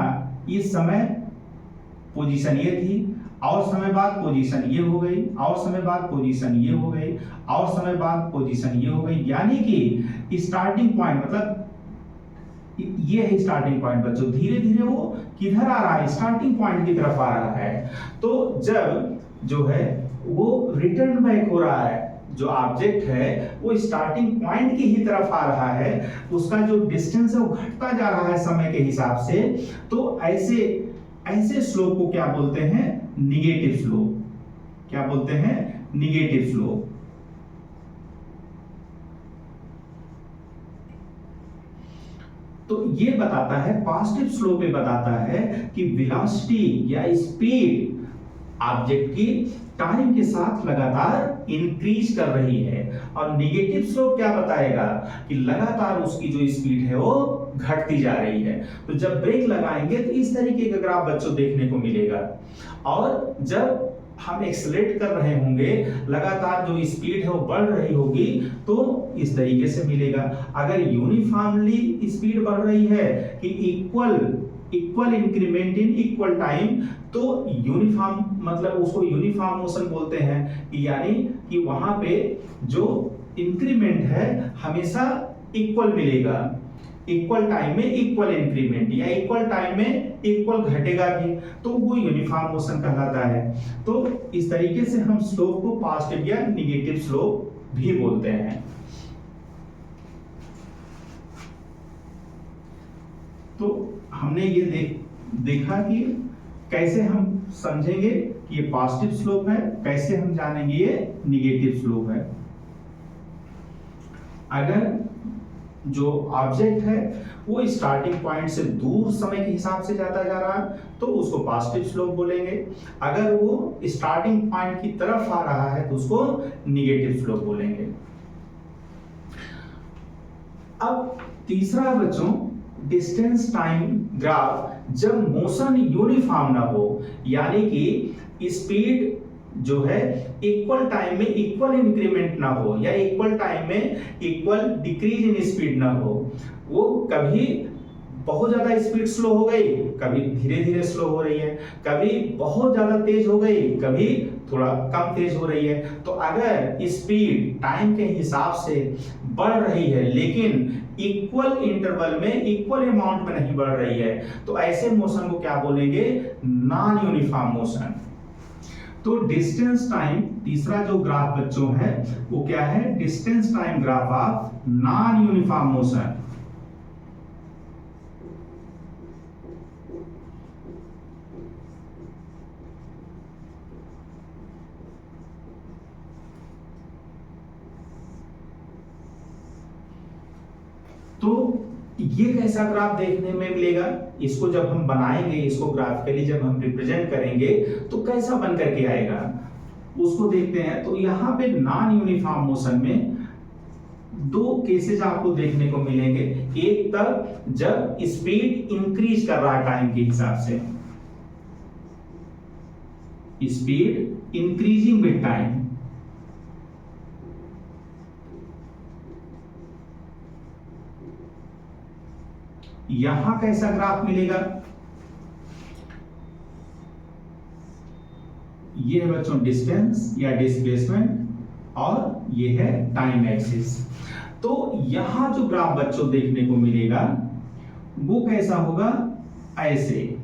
Speaker 1: इस समय पोजीशन ये थी, और समय बाद पोजीशन ये हो गई, और समय बाद पोजीशन ये हो गई, और समय बाद पोजीशन ये हो गई, यानी कि स्टार्टिंग पॉइंट मतलब ये है स्टार्टिंग पॉइंट बच्चों, धीरे धीरे वो किधर आ रहा है, स्टार्टिंग पॉइंट की तरफ आ रहा है। तो जब जो है वो रिटर्न बैक हो रहा है, जो ऑब्जेक्ट है वो स्टार्टिंग पॉइंट की ही तरफ आ रहा है, उसका जो डिस्टेंस है वो घटता जा रहा है समय के हिसाब से, तो ऐसे स्लोप को क्या बोलते हैं, निगेटिव स्लोप। क्या बोलते हैं, निगेटिव स्लोप। तो ये बताता है, पॉजिटिव स्लोप ये बताता है कि वेलोसिटी या स्पीड ऑब्जेक्ट की टाइम के साथ लगातार इंक्रीज कर रही है। और नेगेटिव स्लोप क्या बताएगा कि लगातार उसकी जो स्पीड है वो घटती जा रही है। तो जब ब्रेक लगाएंगे तो इस तरीके का ग्राफ बच्चों देखने को मिलेगा। और जब हम एक्सेलरेट कर रहे होंगे, लगातार जो स्पीड है वो बढ़ रही होगी, तो इस तरीके से मिलेगा। अगर यूनिफॉर्मली स्पीड बढ़ रही है कि equal increment in equal time, तो यूनिफॉर्म मतलब उसको यूनिफॉर्म मोशन बोलते हैं, यानी कि वहां पे जो इंक्रीमेंट है हमेशा इक्वल मिलेगा, इक्वल टाइम में इक्वल इंक्रीमेंट, या इक्वल टाइम में इक्वल घटेगा भी, तो वो यूनिफॉर्म मोशन कहलाता है। तो इस तरीके से हम स्लोप को पॉजिटिव या नेगेटिव स्लोप भी बोलते हैं। तो हमने ये देखा कि कैसे हम समझेंगे कि ये पॉजिटिव स्लोप है, कैसे हम जानेंगे ये नेगेटिव स्लोप है। अगर जो ऑब्जेक्ट है वो स्टार्टिंग पॉइंट से दूर समय के हिसाब से जाता जा रहा है तो उसको पॉजिटिव स्लोप बोलेंगे। अगर वो स्टार्टिंग पॉइंट की तरफ आ रहा है तो उसको नेगेटिव स्लोप बोलेंगे। अब तीसरा बच्चों, डिस्टेंस टाइम ग्राफ, जब मोशन यूनिफॉर्म ना हो, यानी कि स्पीड जो है इक्वल टाइम में इक्वल इंक्रीमेंट ना हो, या इक्वल टाइम में इक्वल डिक्रीज इन स्पीड ना हो, वो कभी बहुत ज्यादा स्पीड स्लो हो गई, कभी धीरे धीरे स्लो हो रही है, कभी बहुत ज्यादा तेज हो गई, कभी थोड़ा कम तेज हो रही है। तो अगर स्पीड टाइम के हिसाब से बढ़ रही है लेकिन इक्वल इंटरवल में इक्वल अमाउंट में नहीं बढ़ रही है, तो ऐसे मोशन को क्या बोलेंगे? Non uniform motion. तो डिस्टेंस टाइम, तीसरा जो ग्राफ बच्चों है वो क्या है? Distance time graph of non uniform motion. तो ये कैसा ग्राफ देखने में मिलेगा? इसको जब हम बनाएंगे, इसको ग्राफिकली जब हम रिप्रेजेंट करेंगे तो कैसा बन करके आएगा उसको देखते हैं। तो यहाँ पे नॉन यूनिफॉर्म मोशन में दो केसेस आपको देखने को मिलेंगे। एक तब जब स्पीड इंक्रीज कर रहा है टाइम के हिसाब से, स्पीड इंक्रीजिंग विद टाइम, यहां कैसा ग्राफ मिलेगा? ये है बच्चों डिस्टेंस या डिस्प्लेसमेंट और ये है टाइम एक्सिस। तो यहां जो ग्राफ बच्चों देखने को मिलेगा वो कैसा होगा? ऐसे,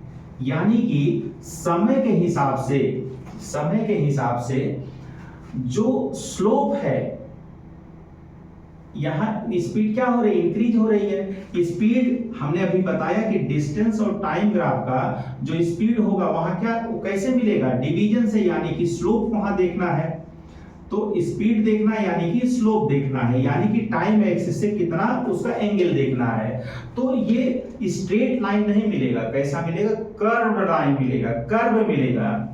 Speaker 1: यानी कि समय के हिसाब से जो स्लोप है, यहाँ स्पीड क्या हो रही है? इंक्रीज हो रही है। स्पीड हमने अभी बताया कि डिस्टेंस और टाइम ग्राफ का जो स्पीड होगा वहां क्या कैसे मिलेगा? डिवीजन से, यानी कि स्लोप वहां देखना है। तो स्पीड देखना यानी कि स्लोप देखना है, यानी कि टाइम एक्सिस से कितना उसका एंगल देखना है। तो ये स्ट्रेट लाइन नहीं मिलेगा, कैसा मिलेगा? कर्व लाइन मिलेगा, कर्व मिलेगा।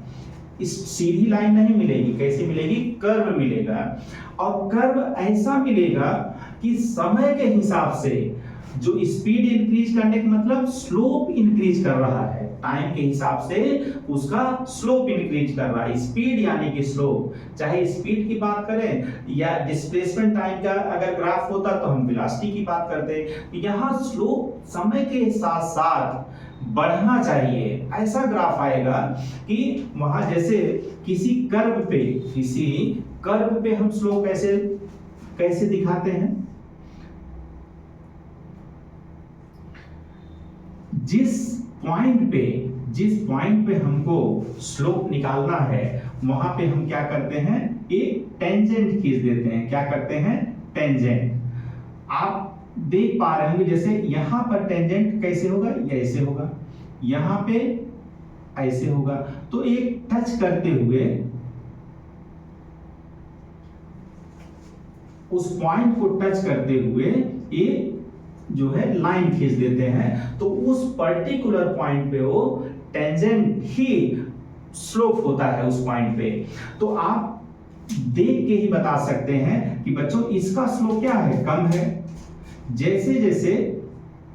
Speaker 1: इस सीधी लाइन नहीं मिलेगी, कैसे मिलेगी? कर्व मिलेगा। और कर्व ऐसा मिलेगा कि समय के हिसाब से जो स्पीड इंक्रीज करने का मतलब स्लोप इंक्रीज कर रहा है, टाइम के हिसाब से उसका स्लोप इंक्रीज कर रहा है। स्पीड यानी कि स्लोप, चाहे स्पीड की बात करें या डिस्प्लेसमेंट टाइम का अगर ग्राफ होता तो हम वेलोसिटी की बात करते। यहाँ स्लोप समय के साथ साथ बढ़ना चाहिए, ऐसा ग्राफ आएगा कि वहां जैसे किसी कर्व पे हम स्लोप कैसे दिखाते हैं? जिस पॉइंट पे हमको स्लोप निकालना है वहां पे हम क्या करते हैं? एक टेंजेंट खींच देते हैं। क्या करते हैं? टेंजेंट। आप देख पा रहे होंगे जैसे यहां पर टेंजेंट कैसे होगा? ये ऐसे होगा, यहां पे ऐसे होगा। तो एक टच करते हुए उस पॉइंट को टच करते हुए एक जो है लाइन खींच देते हैं, तो उस पर्टिकुलर पॉइंट पे वो टेंजेंट ही स्लोप होता है उस पॉइंट पे। तो आप देख के ही बता सकते हैं कि बच्चों इसका स्लोप क्या है, कम है। जैसे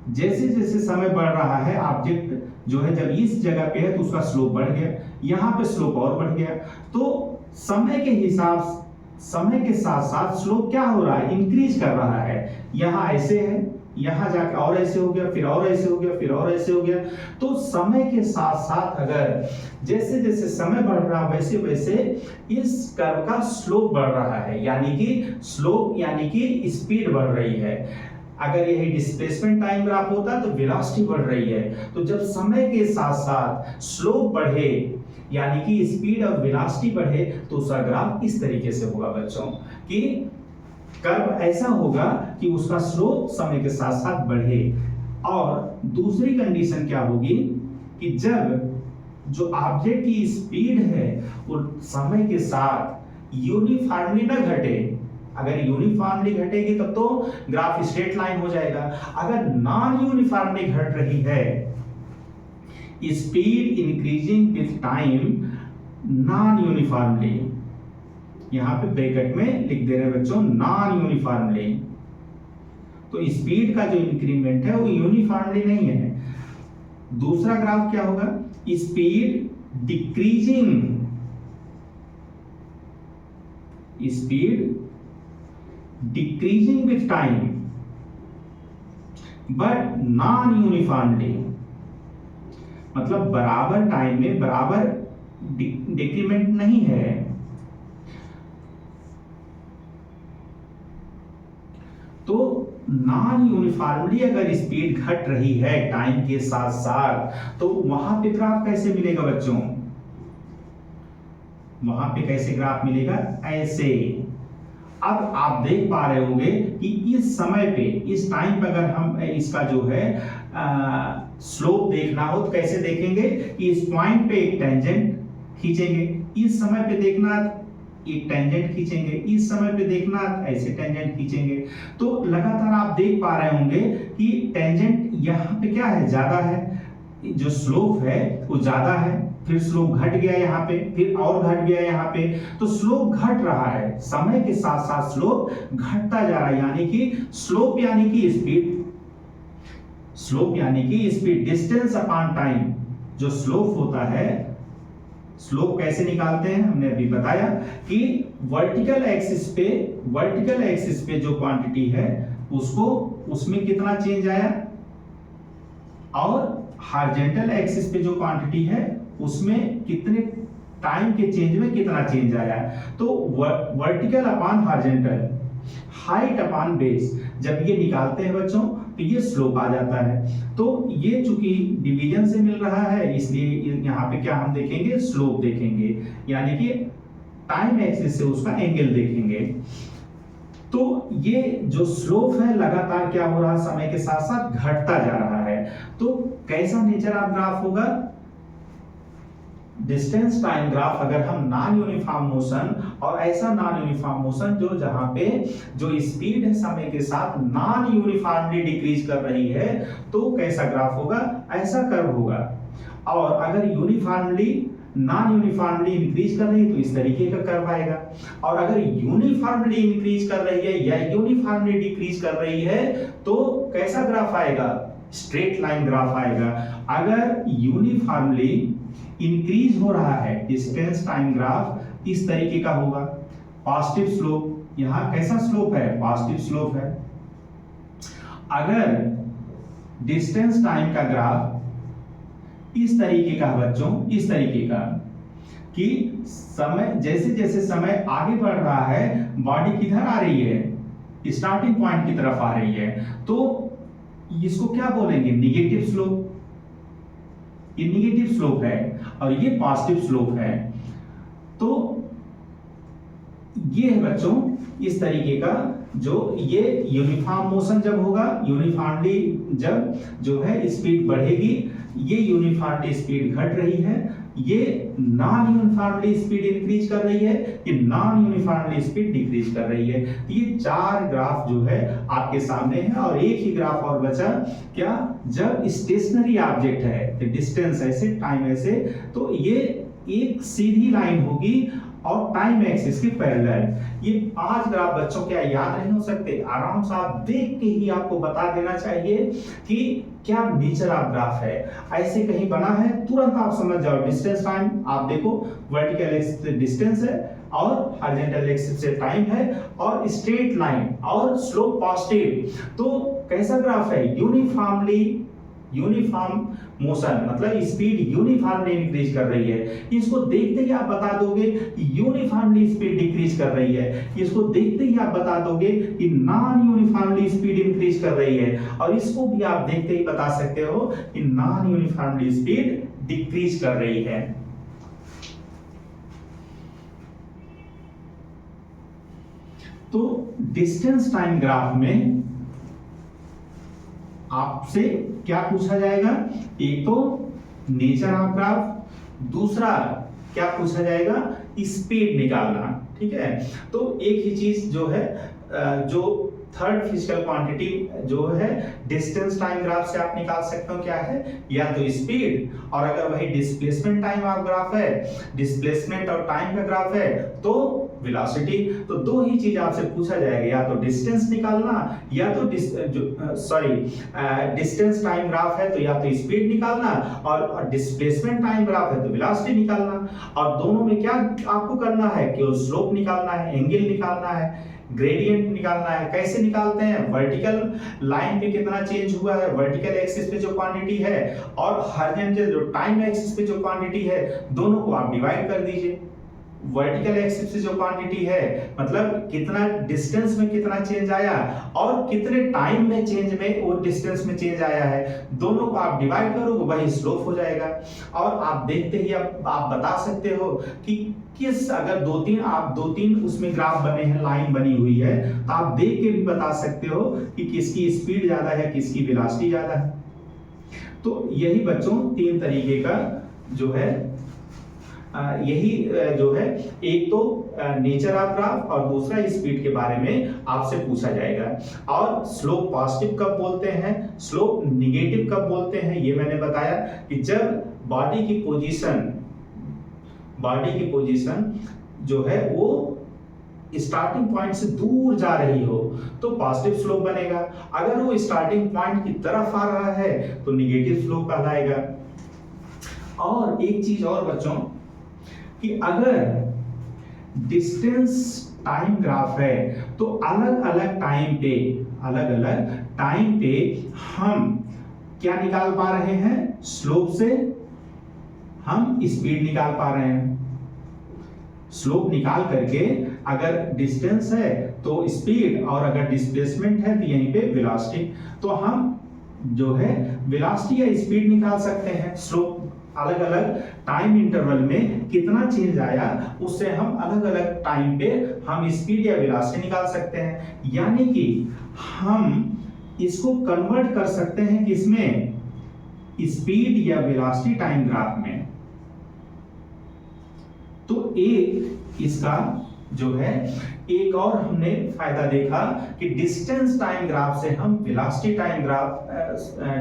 Speaker 1: जैसे समय बढ़ रहा है, ऑब्जेक्ट जो है जब इस जगह पे है तो उसका स्लोप बढ़ गया, यहाँ पे स्लोप और बढ़ गया। तो समय के साथ साथ स्लोप क्या हो रहा है, इंक्रीज कर रहा है। यहाँ ऐसे है, यहाँ जाके और ऐसे हो गया, फिर और ऐसे हो गया, फिर और ऐसे हो गया। तो समय के साथ साथ अगर जैसे जैसे समय बढ़ रहा वैसे वैसे इस कर्व का स्लोप बढ़ रहा है, यानी कि स्पीड बढ़ रही है। अगर यही डिस्प्लेसमेंट टाइम ग्राफ होता तो वेलोसिटी बढ़ रही है। तो जब समय के साथ साथ स्लोप बढ़े यानी कि स्पीड और वेलोसिटी बढ़े तो उसका ग्राफ इस तरीके से होगा बच्चों, कि कर्व ऐसा होगा कि उसका स्लोप समय के साथ साथ बढ़े। और दूसरी कंडीशन क्या होगी कि जब जो ऑब्जेक्ट की स्पीड है वो समय के साथ यूनिफॉर्मली न घटे। अगर यूनिफॉर्मली घटेगी तब तो ग्राफ स्ट्रेट लाइन हो जाएगा। अगर नॉन यूनिफॉर्मली घट रही है, speed increasing with time non uniformly, यहां पे ब्रैकेट में लिख दे रहे हैं बच्चों नॉन यूनिफॉर्मली, तो स्पीड का जो इंक्रीमेंट है वो यूनिफॉर्मली नहीं है। दूसरा ग्राफ क्या होगा, speed decreasing with time but non uniformly, मतलब बराबर टाइम में बराबर डिक्रीमेंट नहीं है। तो नॉन यूनिफॉर्मली अगर स्पीड घट रही है टाइम के साथ साथ तो वहां पे ग्राफ कैसे मिलेगा बच्चों, वहां पे कैसे ग्राफ मिलेगा, ऐसे। अब आप देख पा रहे होंगे कि इस समय पे इस टाइम पे अगर हम इसका जो है स्लोप देखना हो तो कैसे देखेंगे कि इस पॉइंट पे एक टेंजेंट खींचेंगे, इस समय पे देखना एक टेंजेंट खींचेंगे, इस समय पे देखना ऐसे टेंजेंट खींचेंगे। तो लगातार आप देख पा रहे होंगे कि टेंजेंट यहाँ पे क्या है, ज्यादा है, जो स्लोप है वो ज्यादा है, फिर स्लोप घट गया यहाँ पे, फिर और घट गया यहाँ पे। तो स्लोप घट रहा है, समय के साथ साथ स्लोप घटता जा रहा है, यानी कि स्लोप यानी कि स्पीड डिस्टेंस अपॉन टाइम। जो स्लोप होता है, स्लोप कैसे निकालते हैं हमने अभी बताया कि वर्टिकल एक्सिस पे जो क्वांटिटी है उसको उसमें कितना चेंज आया, और हॉरिजॉन्टल एक्सिस पे जो क्वांटिटी है उसमें कितने टाइम के चेंज में कितना चेंज आया। तो vertical upon horizontal, height upon base, जब ये निकालते हैं बच्चों तो ये स्लोप आ जाता है। तो ये चूंकि डिवीजन से मिल रहा है इसलिए यहाँ पे क्या हम देखेंगे, स्लोप देखेंगे, यानी कि टाइम एक्सिस से उसका एंगल देखेंगे। तो ये जो स्लोप है लगातार क्या हो रहा है, समय के साथ साथ घटता जा रहा है। तो कैसा नेचर ऑफ ग्राफ होगा, डिस्टेंस टाइम ग्राफ। अगर हम नॉन यूनिफॉर्म मोशन, और ऐसा नॉन यूनिफॉर्म मोशन जो जहां पे जो स्पीड है समय के साथ नॉन यूनिफॉर्मली डिक्रीज कर रही है, तो कैसा ग्राफ होगा, ऐसा कर्व होगा। और अगर यूनिफॉर्मली नॉन यूनिफॉर्मली इंक्रीज कर रही है तो इस तरीके का कर्व आएगा। और अगर यूनिफॉर्मली इंक्रीज कर रही है या यूनिफॉर्मली डिक्रीज कर रही है तो कैसा ग्राफ आएगा, स्ट्रेट लाइन ग्राफ आएगा। अगर यूनिफॉर्मली इंक्रीज हो रहा है डिस्टेंस टाइम ग्राफ इस तरीके का होगा, पॉजिटिव स्लोप। यहां कैसा स्लोप है, पॉजिटिव स्लोप है। अगर डिस्टेंस टाइम का ग्राफ इस तरीके का बच्चों, इस तरीके का कि समय जैसे जैसे समय आगे बढ़ रहा है बॉडी किधर आ रही है, स्टार्टिंग पॉइंट की तरफ आ रही है, तो इसको क्या बोलेंगे, निगेटिव स्लोप। ये निगेटिव स्लोप है और ये पॉजिटिव स्लोप है। तो ये है बच्चों इस तरीके का, जो ये यूनिफॉर्म मोशन जब होगा, यूनिफॉर्मली जब जो है स्पीड बढ़ेगी, ये यूनिफॉर्मली स्पीड घट रही है ये नॉन यूनिफॉर्मली स्पीड इंक्रीज कर रही है, ये नॉन यूनिफॉर्मली स्पीड डिक्रीज कर रही है। ये 4 ग्राफ जो है आपके सामने है, और एक ही ग्राफ और बचा क्या, जब स्टेशनरी ऑब्जेक्ट है तो डिस्टेंस ऐसे, टाइम ऐसे, तो ये एक सीधी लाइन होगी और टाइम एक्सिस के पैरेलल। ये 5 ग्राफ बच्चों क्या याद नहीं हो सकते? आराम से आप देख के ही आपको बता देना चाहिए कि क्या नेचर ऑफ ग्राफ है। ऐसे कहीं बना है तुरंत आप समझ जाओ। डिस्टेंस टाइम आप देखो, वर्टिकल एक्सिस से डिस्टेंस है और हॉरिजॉन्टल एक्सिस से टाइम है, और स्ट्रेट लाइन और स्लोप पॉजिटिव। तो कैसा ग्राफ है? यूनिफॉर्म मोशन, मतलब स्पीड यूनिफॉर्मली इंक्रीज कर रही है। इसको देखते ही आप बता दोगे यूनिफॉर्मली स्पीड डिक्रीज कर रही है। इसको देखते ही आप बता दोगे कि नॉन यूनिफॉर्मली स्पीड इंक्रीज कर रही है, और इसको भी आप देखते ही बता सकते हो कि नॉन यूनिफॉर्मली स्पीड डिक्रीज कर रही है। तो डिस्टेंस टाइम ग्राफ में आपसे क्या पूछा जाएगा? एक तो नेचर ऑफ ग्राफ, दूसरा क्या पूछा जाएगा? स्पीड निकालना। ठीक है, तो एक ही चीज जो है, जो थर्ड फिजिकल क्वांटिटी जो है डिस्टेंस टाइम ग्राफ से आप निकाल सकते हो, क्या है? या तो स्पीड, और अगर वही डिस्प्लेसमेंट टाइम ऑफ ग्राफ है, डिस्प्लेसमेंट और टाइम का ग्राफ है, तो वेलोसिटी। तो दो ही चीज आपसे पूछा जाएगा, या तो डिस्टेंस निकालना, या तो डिस्टेंस टाइम ग्राफ है तो या तो स्पीड निकालना, और डिस्प्लेसमेंट टाइम ग्राफ है तो वेलोसिटी निकालना। और दोनों में क्या आपको करना है? केवल स्लोप निकालना है, एंगल निकालना है, ग्रेडियंट निकालना है। कैसे निकालते हैं? वर्टिकल लाइन पे कितना चेंज हुआ है, वर्टिकल एक्सिस पे जो क्वांटिटी है, और हॉरिजॉन्टल जो टाइम एक्सिस पे जो क्वांटिटी है, दोनों को आप डिवाइड कर दीजिए। वर्टिकल एक्सिस से जो क्वांटिटी है, मतलब कितना डिस्टेंस में कितना चेंज आया, और कितने टाइम में चेंज में वो डिस्टेंस में चेंज आया है, दोनों को आप डिवाइड करोगे, वही स्लोप हो जाएगा। और आप देखते ही आप बता सकते हो कि किस, अगर दो तीन उसमें ग्राफ बने हैं, लाइन बनी हुई है, तो आप देख के भी बता सकते हो कि किसकी स्पीड ज्यादा है, किसकी वेलोसिटी ज्यादा है। तो यही बच्चों 3 तरीके का जो है, यही जो है, एक तो नेचर ऑफ ग्राफ, और दूसरा स्पीड के बारे में आपसे पूछा जाएगा। और स्लोप पॉजिटिव कब बोलते हैं, स्लोप निगेटिव कब बोलते हैं, ये मैंने बताया कि जब बॉडी की पोजीशन जो है वो स्टार्टिंग पॉइंट से दूर जा रही हो तो पॉजिटिव स्लोप बनेगा। अगर वो स्टार्टिंग पॉइंट की तरफ आ रहा है तो निगेटिव स्लोप कहलाएगा। और एक चीज और बच्चों, कि अगर डिस्टेंस टाइम ग्राफ है तो अलग अलग टाइम पे हम क्या निकाल पा रहे हैं? स्लोप से हम स्पीड निकाल पा रहे हैं। स्लोप निकाल करके अगर डिस्टेंस है तो स्पीड, और अगर डिस्प्लेसमेंट है तो यहीं पे वेलोसिटी। तो हम जो है वेलोसिटी या स्पीड निकाल सकते हैं। स्लोप अलग अलग टाइम इंटरवल में कितना चेंज आया, उससे हम अलग अलग टाइम पे हम स्पीड या वेलोसिटी निकाल सकते हैं। यानी कि हम इसको कन्वर्ट कर सकते हैं किसमें? स्पीड या वेलोसिटी टाइम ग्राफ में। तो एक इसका जो है, एक और हमने फायदा देखा कि डिस्टेंस टाइम ग्राफ से हम velocity time graph,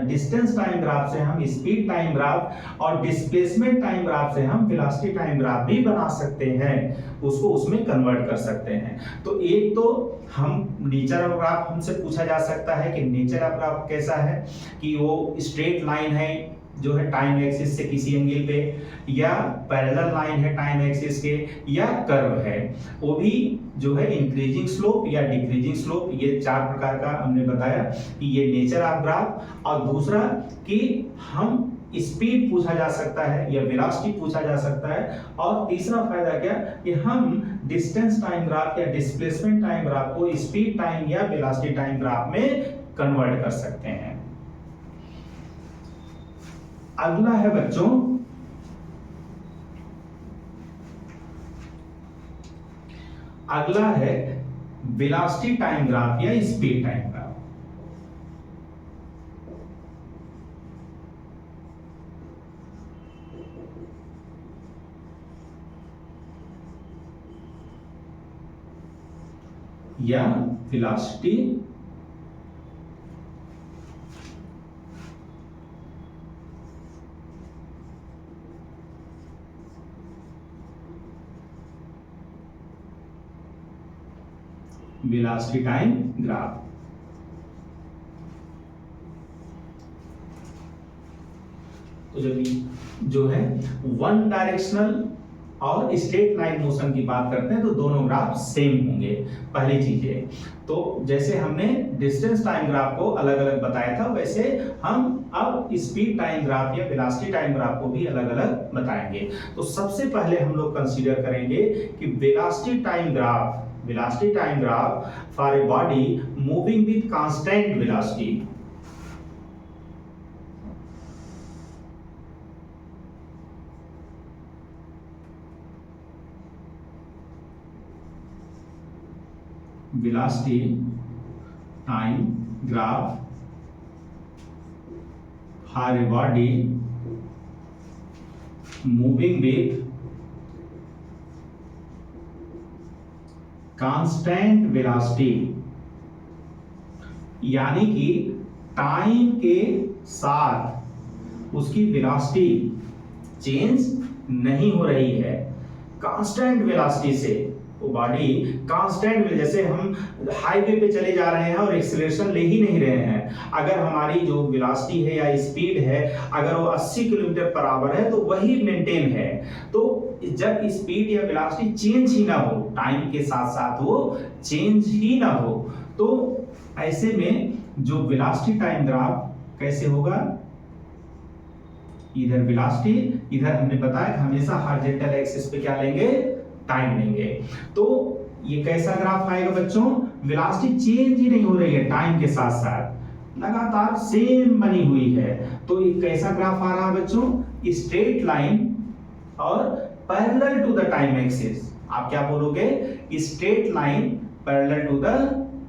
Speaker 1: distance time graph से हम स्पीड टाइम ग्राफ, और डिस्प्लेसमेंट टाइम ग्राफ से हम वेलोसिटी टाइम ग्राफ भी बना सकते हैं, उसको उसमें कन्वर्ट कर सकते हैं। तो एक तो हम नेचर ऑफ ग्राफ हमसे पूछा जा सकता है कि नेचर ऑफ ग्राफ कैसा है, कि वो स्ट्रेट लाइन है जो है टाइम एक्सिस से किसी एंगल पे, या पैरेलल लाइन है टाइम एक्सिस के, या कर्व है, वो भी जो है इंक्रीजिंग स्लोप या डिक्रीजिंग स्लोप। ये 4 प्रकार का हमने बताया कि ये नेचर ऑफ ग्राफ। और दूसरा कि हम स्पीड पूछा जा सकता है या वेलोसिटी पूछा जा सकता है। और तीसरा फायदा क्या, कि हम डिस्टेंस टाइम ग्राफ या डिस्प्लेसमेंट टाइम ग्राफ को स्पीड टाइम या वेलोसिटी टाइम ग्राफ में कन्वर्ट कर सकते हैं। अगला है बच्चों, अगला है वेलोसिटी टाइम ग्राफ या स्पीड टाइम ग्राफ। या वेलोसिटी टाइम ग्राफ। तो जब जो है वन डायरेक्शनल और स्ट्रेट लाइन मोशन की बात करते हैं तो दोनों ग्राफ सेम होंगे, पहली चीज है। तो जैसे हमने डिस्टेंस टाइम ग्राफ को अलग अलग बताया था, वैसे हम अब स्पीड टाइम ग्राफ या वेलोसिटी टाइम ग्राफ को भी अलग अलग बताएंगे। तो सबसे पहले हम लोग कंसीडर करेंगे कि velocity time graph for a body moving with constant velocity. Velocity time graph for a body moving with constant velocity, यानी कि टाइम के साथ उसकी वेलोसिटी चेंज नहीं हो रही है। कांस्टेंट वेलोसिटी से वो बॉडी कांस्टेंट, जैसे हम हाईवे पे चले जा रहे हैं और एक्सीलरेशन ले ही नहीं रहे हैं, अगर हमारी जो वेलोसिटी है या स्पीड है अगर वो 80 किलोमीटर पर आवर है तो वही मेंटेन है। तो जब स्पीड या वेलोसिटी चेंज ही ना हो, टाइम के साथ साथ वो चेंज ही ना हो, तो ऐसे में जो वेलोसिटी टाइम ग्राफ कैसे होगा, इधर वेलोसिटी, इधर हमने बताया कि हमेशा हॉरिजॉन्टल एक्सिस पे क्या लेंगे, टाइम लेंगे। तो ये कैसा ग्राफ आएगा बच्चों, वेलोसिटी चेंज ही नहीं हो रही है, टाइम के साथ साथ लगातार सेम बनी हुई है। तो ये कैसा ग्राफ आ रहा है बच्चों, स्ट्रेट लाइन और parallel to the time axis. आप क्या बोलोगे, straight line parallel to the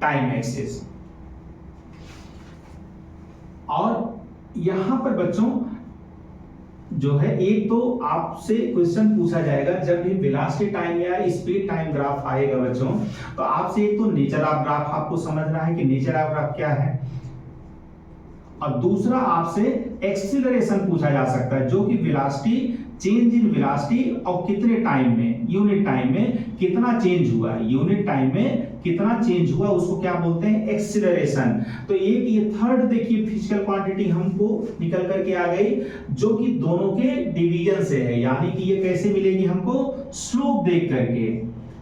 Speaker 1: time axis. और यहां पर बच्चों जो है, एक तो आपसे क्वेश्चन पूछा जाएगा जब भी वेलोसिटी टाइम या स्पीड टाइम ग्राफ आएगा बच्चों, तो आपसे एक तो नेचर ऑफ ग्राफ आपको समझना है कि नेचर ऑफ ग्राफ क्या है, और दूसरा आपसे एक्सीलरेशन पूछा जा सकता है, जो कि वेलोसिटी, चेंज इन वेलोसिटी और कितने टाइम में, यूनिट टाइम में कितना चेंज हुआ, यूनिट टाइम में कितना चेंज हुआ, उसको क्या बोलते हैं, एक्सीलरेशन। तो एक ये थर्ड देखिए फिजिकल क्वांटिटी हमको निकल करके आ गई, जो कि दोनों के डिवीजन से है, यानी कि ये कैसे मिलेगी हमको, स्लोप देख करके,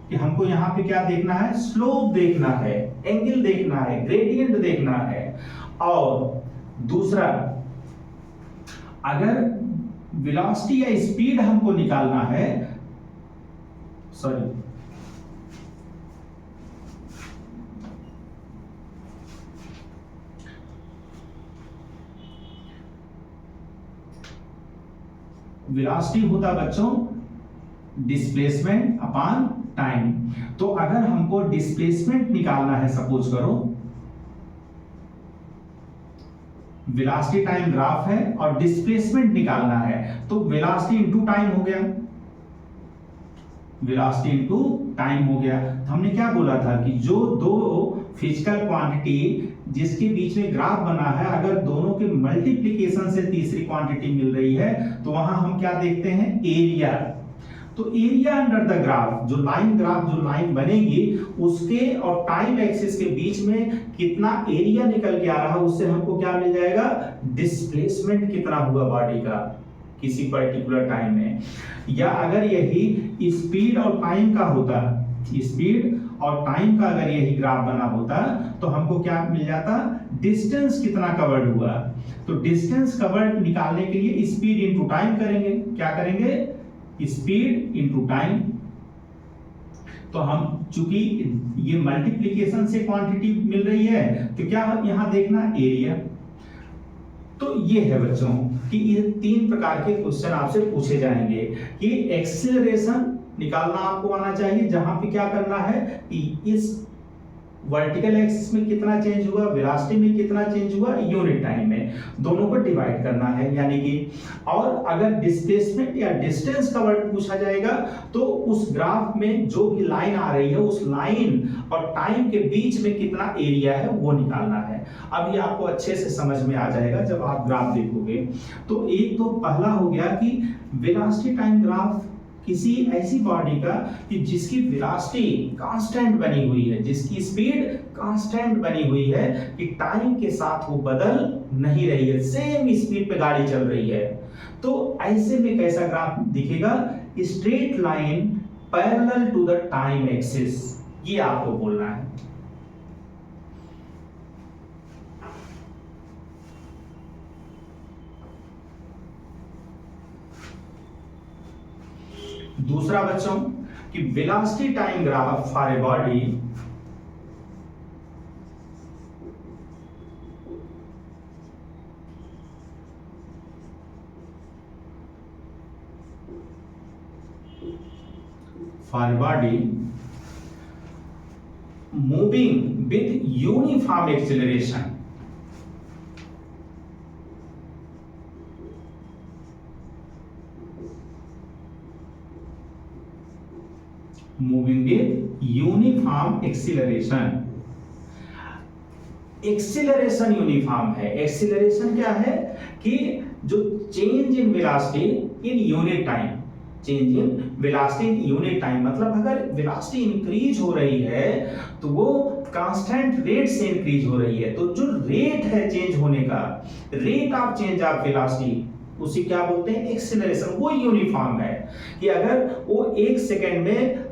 Speaker 1: कि हमको यहाँ पे क्या देखना है, स्लोप देखना है, एंगल देखना है, ग्रेडियंट देखना है। और दूसरा, अगर वेलोसिटी या स्पीड हमको निकालना है, सॉरी वेलोसिटी होता बच्चों डिस्प्लेसमेंट अपॉन टाइम। तो अगर हमको डिस्प्लेसमेंट निकालना है, सपोज करो वेलोसिटी टाइम ग्राफ है और डिस्प्लेसमेंट निकालना है, तो वेलोसिटी इनटू टाइम हो गया, वेलोसिटी इनटू टाइम हो गया। तो हमने क्या बोला था कि जो दो फिजिकल क्वांटिटी जिसके बीच में ग्राफ बना है, अगर दोनों के मल्टीप्लिकेशन से तीसरी क्वांटिटी मिल रही है, तो वहां हम क्या देखते हैं, एरिया। तो एरिया अंडर द ग्राफ, जो लाइन बनेगी उसके और टाइम एक्सिस के बीच में कितना एरिया निकल के आ रहा है, उससे हमको क्या मिल जाएगा, डिस्प्लेसमेंट कितना हुआ बॉडी का किसी पर्टिकुलर टाइम में। या अगर यही स्पीड और टाइम का होता, स्पीड और टाइम का अगर यही ग्राफ बना होता, तो हमको क्या मिल जाता, डिस्टेंस कितना कवर्ड हुआ। तो डिस्टेंस कवर्ड निकालने के लिए स्पीड इनटू टाइम करेंगे, क्या करेंगे, स्पीड इनटू टाइम। तो हम चूंकि ये मल्टीप्लिकेशन से क्वांटिटी मिल रही है, तो क्या यहां देखना, एरिया। तो ये है बच्चों कि ये तीन प्रकार के क्वेश्चन आपसे पूछे जाएंगे कि एक्सीलरेशन निकालना आपको आना चाहिए, जहां पे क्या करना है कि इस वर्टिकल एक्सिस में कितना चेंज हुआ, वेलोसिटी में कितना चेंज हुआ, यूनिट टाइम में, दोनों को डिवाइड करना है यानी कि। और अगर डिस्प्लेसमेंट या डिस्टेंस का वर्ड पूछा जाएगा तो उस ग्राफ में जो भी लाइन आ रही है उस लाइन और टाइम के बीच में कितना एरिया है वो निकालना है। अब ये आपको अच्छे से समझ में आ जाएगा जब आप ग्राफ देखोगे। तो एक तो पहला हो गया कि वेलोसिटी टाइम ग्राफ किसी ऐसी बॉडी का कि जिसकी वेलोसिटी कांस्टेंट बनी हुई है, जिसकी स्पीड कांस्टेंट बनी हुई है, कि टाइम के साथ वो बदल नहीं रही है, सेम स्पीड पे गाड़ी चल रही है। तो ऐसे में कैसा ग्राफ दिखेगा, straight line parallel to the time axis, ये आपको बोलना है। दूसरा बच्चों कि velocity time graph for a body moving with uniform acceleration, moving with uniform acceleration। Acceleration uniform है। एक्सीलरेशन क्या है कि जो change in velocity in unit time, change in velocity in unit time मतलब अगर वेलोसिटी इंक्रीज हो रही है तो वो कांस्टेंट रेट से इंक्रीज हो रही है। तो जो रेट है चेंज होने का, rate of change of velocity, उसी क्या बोलते हैं, एक्सीलरेशन। वो यूनिफॉर्म है कि अगर वो 1 सेकंड में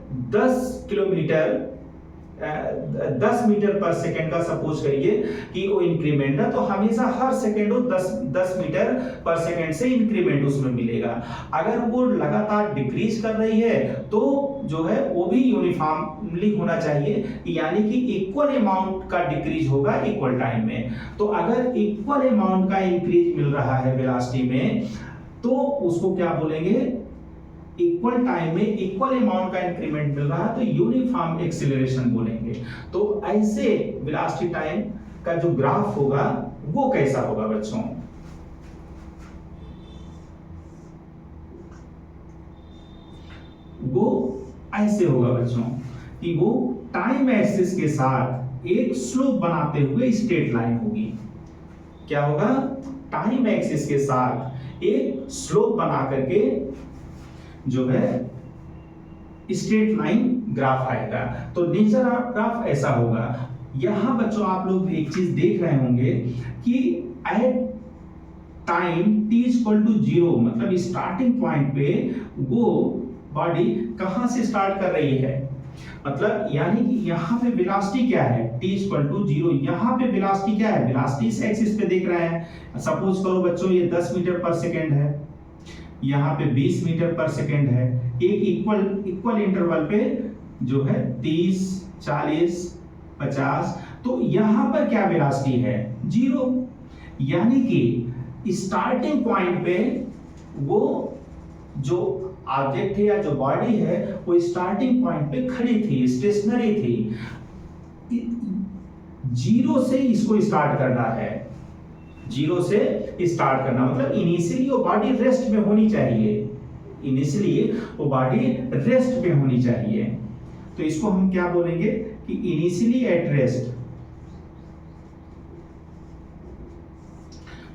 Speaker 1: 10 मीटर पर सेकंड का सपोज करिए कि वो इंक्रीमेंट है, तो हमेशा हर सेकंड वो 10 मीटर पर सेकंड से इंक्रीमेंट उसमें मिलेगा। अगर वो लगातार डिक्रीज कर रही है तो जो है वो भी यूनिफॉर्मली होना चाहिए, यानी कि इक्वल अमाउंट का डिक्रीज होगा इक्वल टाइम में। तो अगर इक्वल अमाउंट का इंक्रीज मिल रहा है वेलोसिटी में तो उसको क्या बोलेंगे, इक्वल टाइम में इक्वल अमाउंट का इंक्रीमेंट मिल रहा है तो यूनिफॉर्म एक्सीलरेशन बोलेंगे। तो ऐसे वेलोसिटी टाइम का जो ग्राफ होगा वो कैसा होगा बच्चों, वो ऐसे होगा बच्चों कि वो टाइम एक्सिस के साथ एक स्लोप बनाते हुए स्ट्रेट लाइन होगी। क्या होगा, टाइम एक्सिस के साथ एक स्लोप बना करके जो है स्ट्रेट लाइन ग्राफ आएगा। तो नेचर ऑफ ग्राफ ऐसा होगा। यहां बच्चों आप लोग एक चीज देख रहे होंगे कि at time t equal to 0 मतलब स्टार्टिंग पॉइंट पे वो बॉडी कहां से स्टार्ट कर रही है, मतलब यानी कि यहाँ पे वेलोसिटी क्या है, t इक्वल टू 0। यहाँ पे वेलोसिटी क्या है, वेलोसिटी इस एक्सिस पे देख रहे हैं। सपोज करो बच्चों ये 10 मीटर पर सेकेंड है, यहाँ पे 20 मीटर पर सेकेंड है। एक इक्वल इंटरवल पे जो है 30, 40, 50। तो यहाँ पर क्या वेलोसिटी है, 0। यानी कि स्टार्टिंग पॉइंट पे वो जो ऑब्जेक्ट है या जो बॉडी है वो स्टार्टिंग पॉइंट पे खड़ी थी, स्टेशनरी थी। 0 से इसको स्टार्ट करना है, 0 से स्टार्ट करना मतलब इनिशियली वो बॉडी रेस्ट में होनी चाहिए, इनिशियली वो बॉडी रेस्ट में होनी चाहिए। तो इसको हम क्या बोलेंगे कि इनिशियली एट रेस्ट।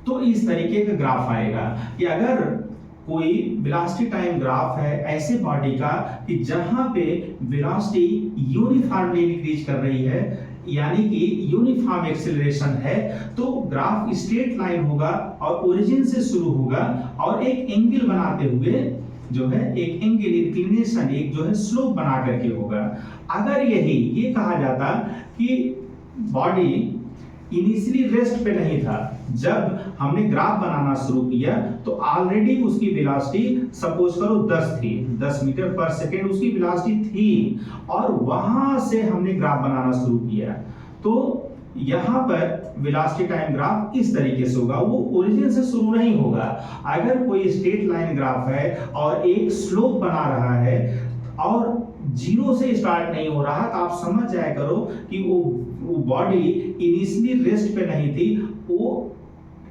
Speaker 1: तो इस तरीके का ग्राफ आएगा कि अगर कोई वेलोसिटी टाइम ग्राफ है ऐसे बॉडी का कि जहां पे वेलोसिटी यूनिफॉर्मली इंक्रीज कर रही है यानी कि यूनिफॉर्म एक्सेलरेशन है, तो ग्राफ स्ट्रेट लाइन होगा और ओरिजिन से शुरू होगा और एक एंगल बनाते हुए जो है एक एंगल इंक्लिनेशन, एक जो है स्लोप बना करके होगा। अगर ये कहा जाता कि बॉडी इनिशियली रेस्ट पे नहीं था, जब हमने ग्राफ बनाना शुरू किया तो ऑलरेडी उसकी वेलोसिटी सपोज करो 10 थी, 10 मीटर पर सेकेंड उसकी वेलोसिटी थी और वहां से हमने ग्राफ बनाना शुरू किया। तो यहां पर वेलोसिटी टाइम ग्राफ इस तरीके से होगा, वो ओरिजिन से शुरू नहीं होगा। अगर कोई स्ट्रेट लाइन ग्राफ है और एक स्लोप बना रहा है और 0 से स्टार्ट नहीं हो रहा तो आप समझ जाया करो कि वो वो बॉडी इनिशियली रेस्ट पे नहीं थी, वो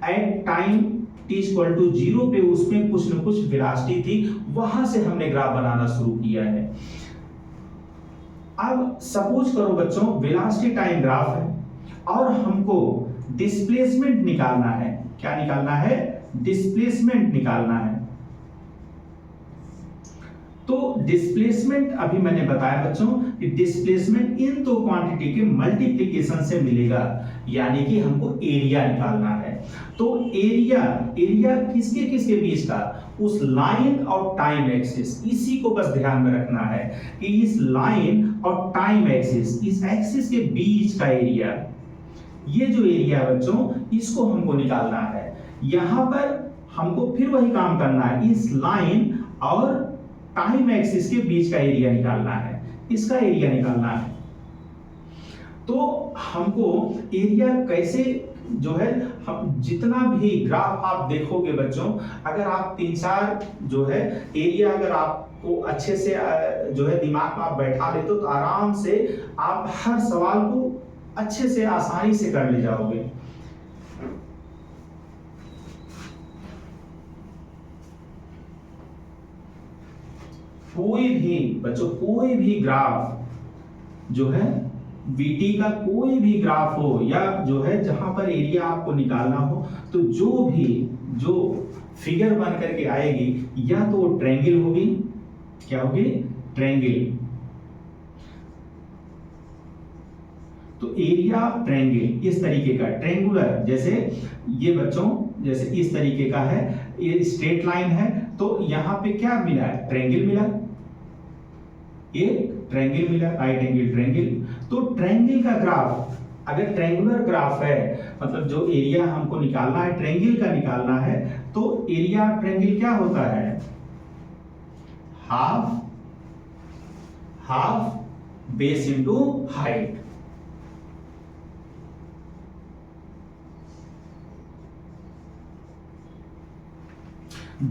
Speaker 1: एट टाइम t=0 पे उसमें कुछ न कुछ वेलोसिटी थी, वहां से हमने ग्राफ बनाना शुरू किया है। अब सपोज करो बच्चों वेलोसिटी टाइम ग्राफ है और हमको डिस्प्लेसमेंट निकालना है। क्या निकालना है? डिस्प्लेसमेंट निकालना है। तो डिस्प्लेसमेंट अभी मैंने बताया बच्चों कि डिस्प्लेसमेंट इन दो क्वांटिटी के मल्टीप्लिकेशन से मिलेगा, यानी कि हमको एरिया निकालना है। तो एरिया किसके किसके बीच का? उस लाइन और टाइम एक्सिस, इसी को बस ध्यान में रखना है कि इस लाइन और टाइम एक्सिस, इस एक्सिस के बीच का एरिया, ये जो एरिया है बच्चों, इसको हमको निकालना है। यहां पर हमको फिर वही काम करना है, इस लाइन और टाइम एक्सिस के बीच का एरिया निकालना है, इसका एरिया निकालना है। तो हमको एरिया कैसे जो है, हम जितना भी ग्राफ आप देखोगे बच्चों, अगर आप 3-4 जो है एरिया अगर आपको अच्छे से जो है दिमाग में आप बैठा लेते हो, तो आराम से आप हर सवाल को अच्छे से आसानी से कर ले जाओगे। कोई भी बच्चों, कोई भी ग्राफ जो है VT का कोई भी ग्राफ हो, या जो है जहां पर एरिया आपको निकालना हो, तो जो फिगर बन करके आएगी, या तो वो ट्रायंगल होगी। क्या होगी? ट्रायंगल। तो एरिया ऑफ ट्रायंगल इस तरीके का, ट्रायंगुलर, जैसे ये बच्चों जैसे इस तरीके का है, ये स्ट्रेट लाइन है, तो यहां पे क्या मिला है? ट्रायंगल मिला, एक ट्रायंगल मिला, राइट एंगल ट्रायंगल। तो ट्रायंगल का ग्राफ, अगर ट्रायंगुलर ग्राफ है, मतलब जो एरिया हमको निकालना है ट्रायंगल का निकालना है, तो एरिया ऑफ ट्रायंगल क्या होता है? Half base into height.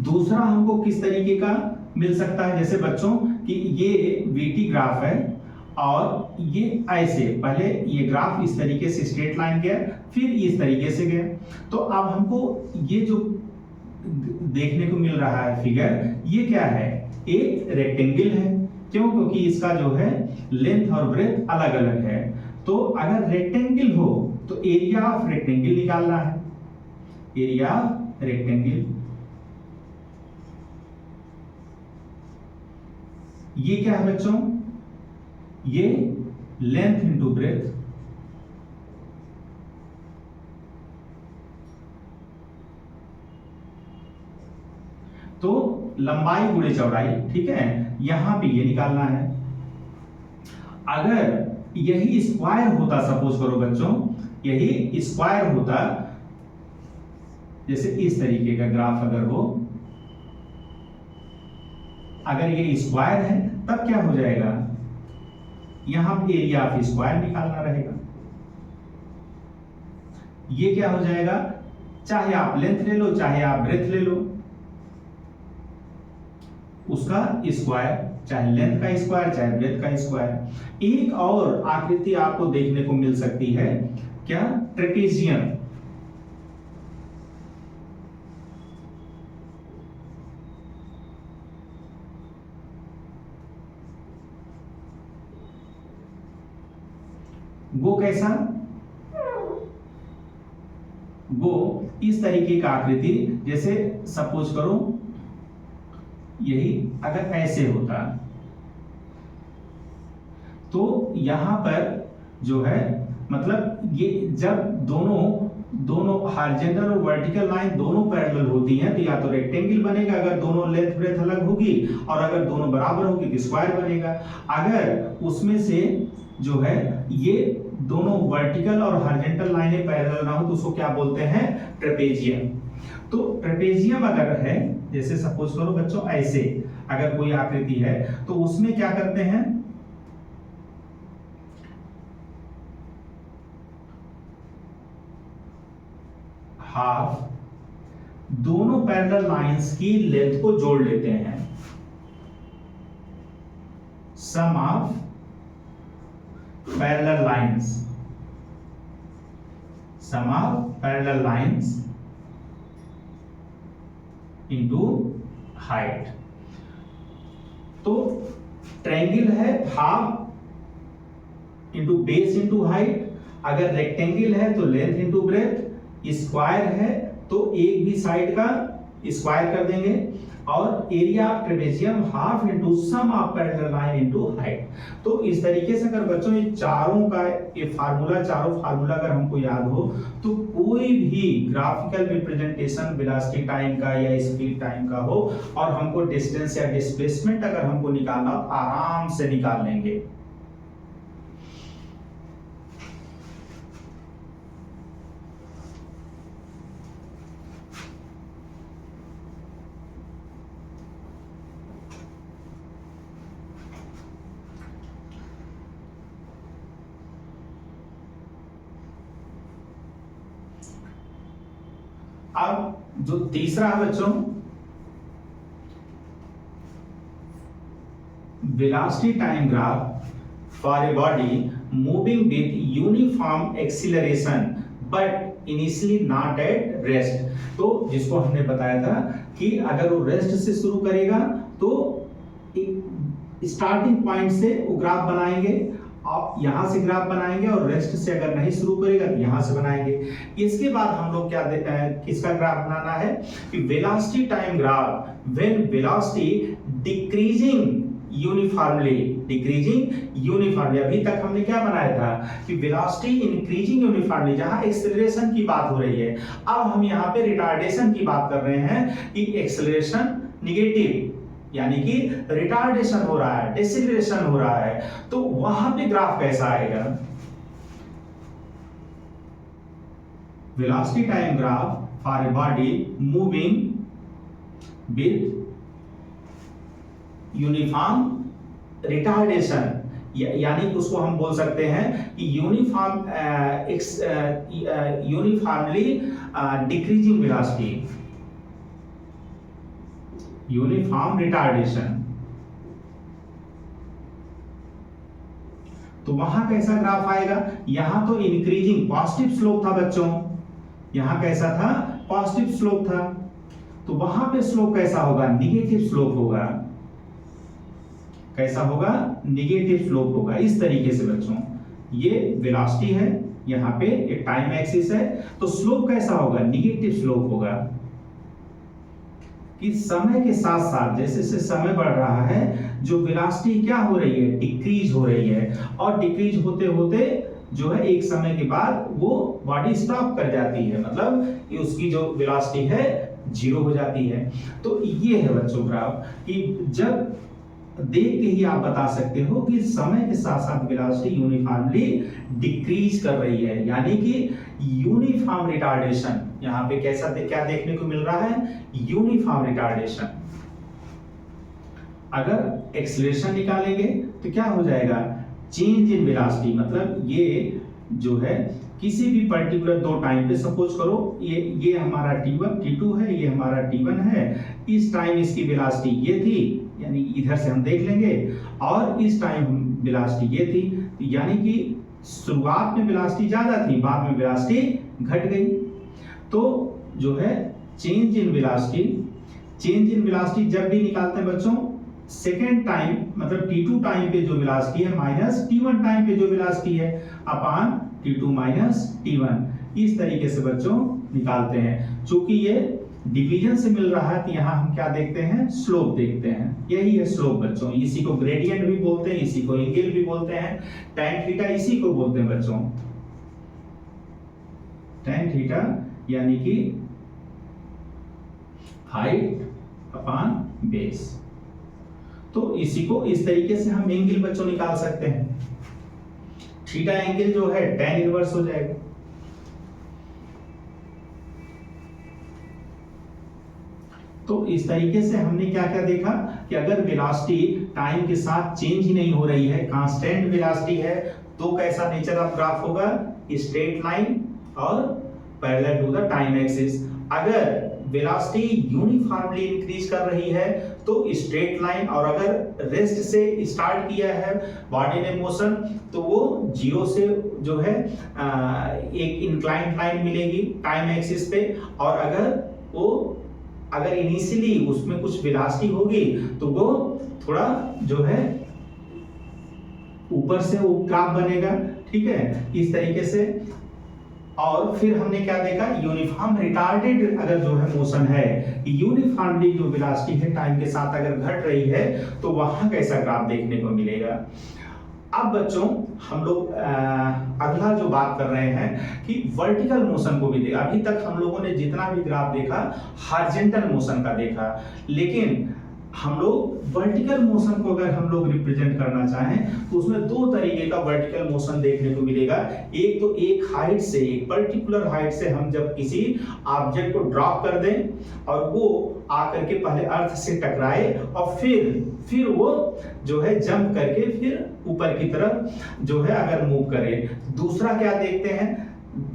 Speaker 1: दूसरा हमको किस तरीके का मिल सकता है? जैसे बच्चों कि ये VT ग्राफ है और ये ऐसे, पहले ये ग्राफ इस तरीके से स्ट्रेट लाइन गया, फिर इस तरीके से गया। तो अब हमको ये जो देखने को मिल रहा है फिगर, ये क्या है? एक रेक्टेंगल है। क्यों? क्योंकि इसका जो है लेंथ और ब्रेथ अलग अलग है। तो अगर रेक्टेंगल हो तो एरिया ऑफ रेक्टेंगल निकालना है, एरिया ऑफ रेक्टेंगल। ये क्या है बच्चों? ये लेंथ इंटू ब्रेथ। तो लंबाई गुणे चौड़ाई, ठीक है, यहां पे ये निकालना है। अगर यही स्क्वायर होता, सपोज करो बच्चों यही स्क्वायर होता, जैसे इस तरीके का ग्राफ अगर हो, अगर ये स्क्वायर है तब क्या हो जाएगा? यहां पे एरिया ऑफ स्क्वायर निकालना रहेगा। ये क्या हो जाएगा? चाहे आप लेंथ ले लो, चाहे आप ब्रेथ ले लो, उसका स्क्वायर, चाहे लेंथ का स्क्वायर, चाहे ब्रेथ का स्क्वायर। एक और आकृति आपको देखने को मिल सकती है, क्या? ट्रेपेजियम। वो कैसा? वो इस तरीके का आकृति, जैसे सपोज करो यही अगर ऐसे होता, तो यहां पर जो है मतलब ये जब दोनों हॉरिजॉन्टल और वर्टिकल लाइन दोनों पैरेलल होती हैं, तो या तो रेक्टेंगल बनेगा अगर दोनों लेंथ ब्रेथ अलग होगी, और अगर दोनों बराबर होगी तो स्क्वायर बनेगा। अगर उसमें से जो है ये दोनों वर्टिकल और हॉरिजॉन्टल लाइनें पैरेलल ना हो, तो उसको क्या बोलते हैं? ट्रेपेजियम। तो ट्रेपेजियम अगर है, जैसे सपोज करो बच्चों ऐसे अगर कोई आकृति है, तो उसमें क्या करते हैं? हाफ दोनों पैरेलल लाइंस की लेंथ को जोड़ लेते हैं, sum of parallel lines. Sum of parallel lines into height. तो ट्रायंगल है half into base into height, अगर रेक्टेंगल है तो लेंथ इंटू ब्रेथ, स्क्वायर है तो एक भी साइड का स्क्वायर कर देंगे, और area of trapezium half into sum of parallel line into height. तो इस तरीके से अगर बच्चों ये चारों का चारों फार्मूला अगर हमको याद हो तो कोई भी ग्राफिकल रिप्रेजेंटेशन वेलोसिटी टाइम का या स्पीड टाइम का हो और हमको डिस्टेंस या डिस्प्लेसमेंट अगर हमको निकालना हो आराम से निकाल लेंगे। अब जो तीसरा है बच्चों, velocity time graph for a body moving with uniform acceleration but initially not at rest. तो जिसको हमने बताया था कि अगर वो रेस्ट से शुरू करेगा तो स्टार्टिंग पॉइंट से वो ग्राफ बनाएंगे, आप यहां से ग्राफ बनाएंगे, और रेस्ट से अगर नहीं शुरू करेगा तो यहां से बनाएंगे। इसके बाद हम लोग क्या किसका ग्राफ बनाना है कि velocity time graph when velocity decreasing uniformly. अभी तक हमने क्या बनाया था कि वेलोसिटी इंक्रीजिंग यूनिफॉर्मली, जहां एक्सेलरेशन की बात हो रही है। अब हम यहां पे रिटार्डेशन की बात कर रहे हैं कि एक्सेलरेशन निगेटिव, यानी कि रिटार्डेशन हो रहा है, डिसेलरेशन हो रहा है, तो वहां पे ग्राफ कैसा आएगा। Velocity time graph for a body moving with uniform retardation, यानी कि उसको हम बोल सकते हैं कि uniformly decreasing velocity, uniform retardation. तो वहां कैसा ग्राफ आएगा, यहां तो इंक्रीजिंग पॉजिटिव स्लोप था बच्चों, यहां कैसा था पॉजिटिव स्लोप था, तो वहां पे स्लोप कैसा होगा, निगेटिव स्लोप होगा। कैसा होगा, निगेटिव स्लोप होगा। इस तरीके से बच्चों ये वेलोसिटी है, यहां पे एक टाइम एक्सिस है, तो स्लोप कैसा होगा, निगेटिव स्लोप होगा। कि समय के साथ साथ जैसे जैसे समय बढ़ रहा है जो वेलोसिटी क्या हो रही है, डिक्रीज हो रही है, और डिक्रीज होते होते जो है एक समय के बाद वो बॉडी स्टॉप कर जाती है, मतलब उसकी जो वेलोसिटी है जीरो हो जाती है। तो ये है बच्चों ग्राफ कि जब देख के ही आप बता सकते हो कि समय के साथ साथ वेलोसिटी यूनिफॉर्मली डिक्रीज कर रही है, यानी कि यूनिफॉर्म रिटार्डेशन। यहां पे क्या देखने को मिल रहा है, यूनिफॉर्म रिटार्डेशन। अगर एक्सेलरेशन निकालेंगे तो क्या हो जाएगा, चेंज इन वेलोसिटी, मतलब ये जो है किसी भी पर्टिकुलर दो टाइम पे, सपोज करो ये हमारा t1 t2 है, ये हमारा t1 है, इस टाइम इसकी वेलोसिटी ये थी, यानी इधर से हम देख लेंगे, और इस टाइम वेलोसिटी ये थी, यानी कि शुरुआत में वेलोसिटी ज्यादा थी, बाद में वेलोसिटी घट गई। तो जो है चेंज इन वेलोसिटी जब भी निकालते हैं बच्चों, सेकेंड टाइम मतलब t2 टाइम पे जो वेलोसिटी है माइनस t1 टाइम पे जो वेलोसिटी है अपान t2 माइनस t1, इस तरीके से बच्चों निकालते हैं। चूंकि ये डिवीजन से मिल रहा है तो यहाँ हम क्या देखते हैं, स्लोप देखते हैं। यही है स्लोप बच्चों, इसी को ग्रेडियंट भी बोलते हैं, इसी को एंगल भी बोलते हैं, tan थीटा इसी को बोलते हैं बच्चों, tan थीटा यानी कि हाइट अपान बेस। तो इसी को इस तरीके से हम एंगल बच्चों निकाल सकते हैं। थीटा एंगल जो है tan इनवर्स हो जाएगा। तो इस तरीके से हमने क्या क्या देखा कि अगर वेलोसिटी टाइम के साथ चेंज ही नहीं हो रही है, कांस्टेंट वेलोसिटी है, तो कैसा नेचर ऑफ ग्राफ होगा, स्ट्रेट लाइन और parallel to the time axis. अगर वेलोसिटी यूनिफॉर्मली इंक्रीज कर रही है तो स्ट्रेट लाइन, और अगर रेस्ट से स्टार्ट किया है बॉडी ने मोशन तो वो 0 से जो है एक इंक्लाइंड लाइन मिलेगी टाइम एक्सिस पे, और अगर इनिशियली उसमें कुछ वेलोसिटी होगी तो वो थोड़ा जो है ऊपर से वो ग्राफ बनेगा, ठीक है, इस तरीके से। और फिर हमने क्या देखा, यूनिफॉर्म रिटार्डेड अगर जो है मोशन है, यूनिफॉर्मली जो वेलोसिटी है टाइम के साथ अगर घट रही है तो वहां कैसा ग्राफ देखने को मिलेगा। अब बच्चों हम लोग अगला जो बात कर रहे हैं कि वर्टिकल मोशन को भी देखा। अभी तक हम लोगों ने जितना भी ग्राफ देखा हॉरिजॉन्टल मोशन का देखा, लेकिन हम लोग वर्टिकल मोशन को अगर हम लोग रिप्रेजेंट करना चाहें तो उसमें दो तरीके का वर्टिकल मोशन देखने को मिलेगा। एक तो एक हाइट से, एक पर्टिकुलर हाइट से हम जब किसी ऑब्जेक्ट को ड्रॉप कर दें और वो आकर के पहले अर्थ से टकराए और फिर वो जो है जंप करके फिर ऊपर की तरफ जो है अगर मूव करे। दूसरा क्या देखते हैं,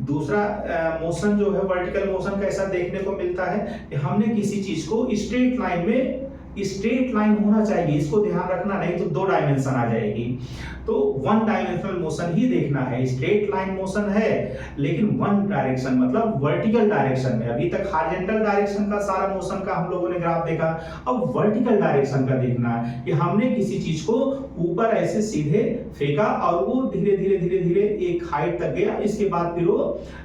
Speaker 1: दूसरा मोशन जो है वर्टिकल मोशन कैसा देखने को मिलता है कि हमने किसी चीज को स्ट्रेट लाइन में, स्ट्रेट लाइन होना चाहिए, इसको ध्यान रखना, नहीं तो 2 डायमेंशन आ जाएगी। तो 1 डायमेंशनल मोशन ही देखना है। स्ट्रेट लाइन मोशन है लेकिन 1 डायरेक्शन मतलब वर्टिकल डायरेक्शन में। अभी तक हॉरिजॉन्टल डायरेक्शन का सारा मोशन का हम लोगों ने ग्राफ देखा, अब वर्टिकल डायरेक्शन का देखना है कि हमने किसी चीज को ऊपर ऐसे सीधे फेंका और वो धीरे धीरे एक हाइट तक गया, इसके बाद फिर वो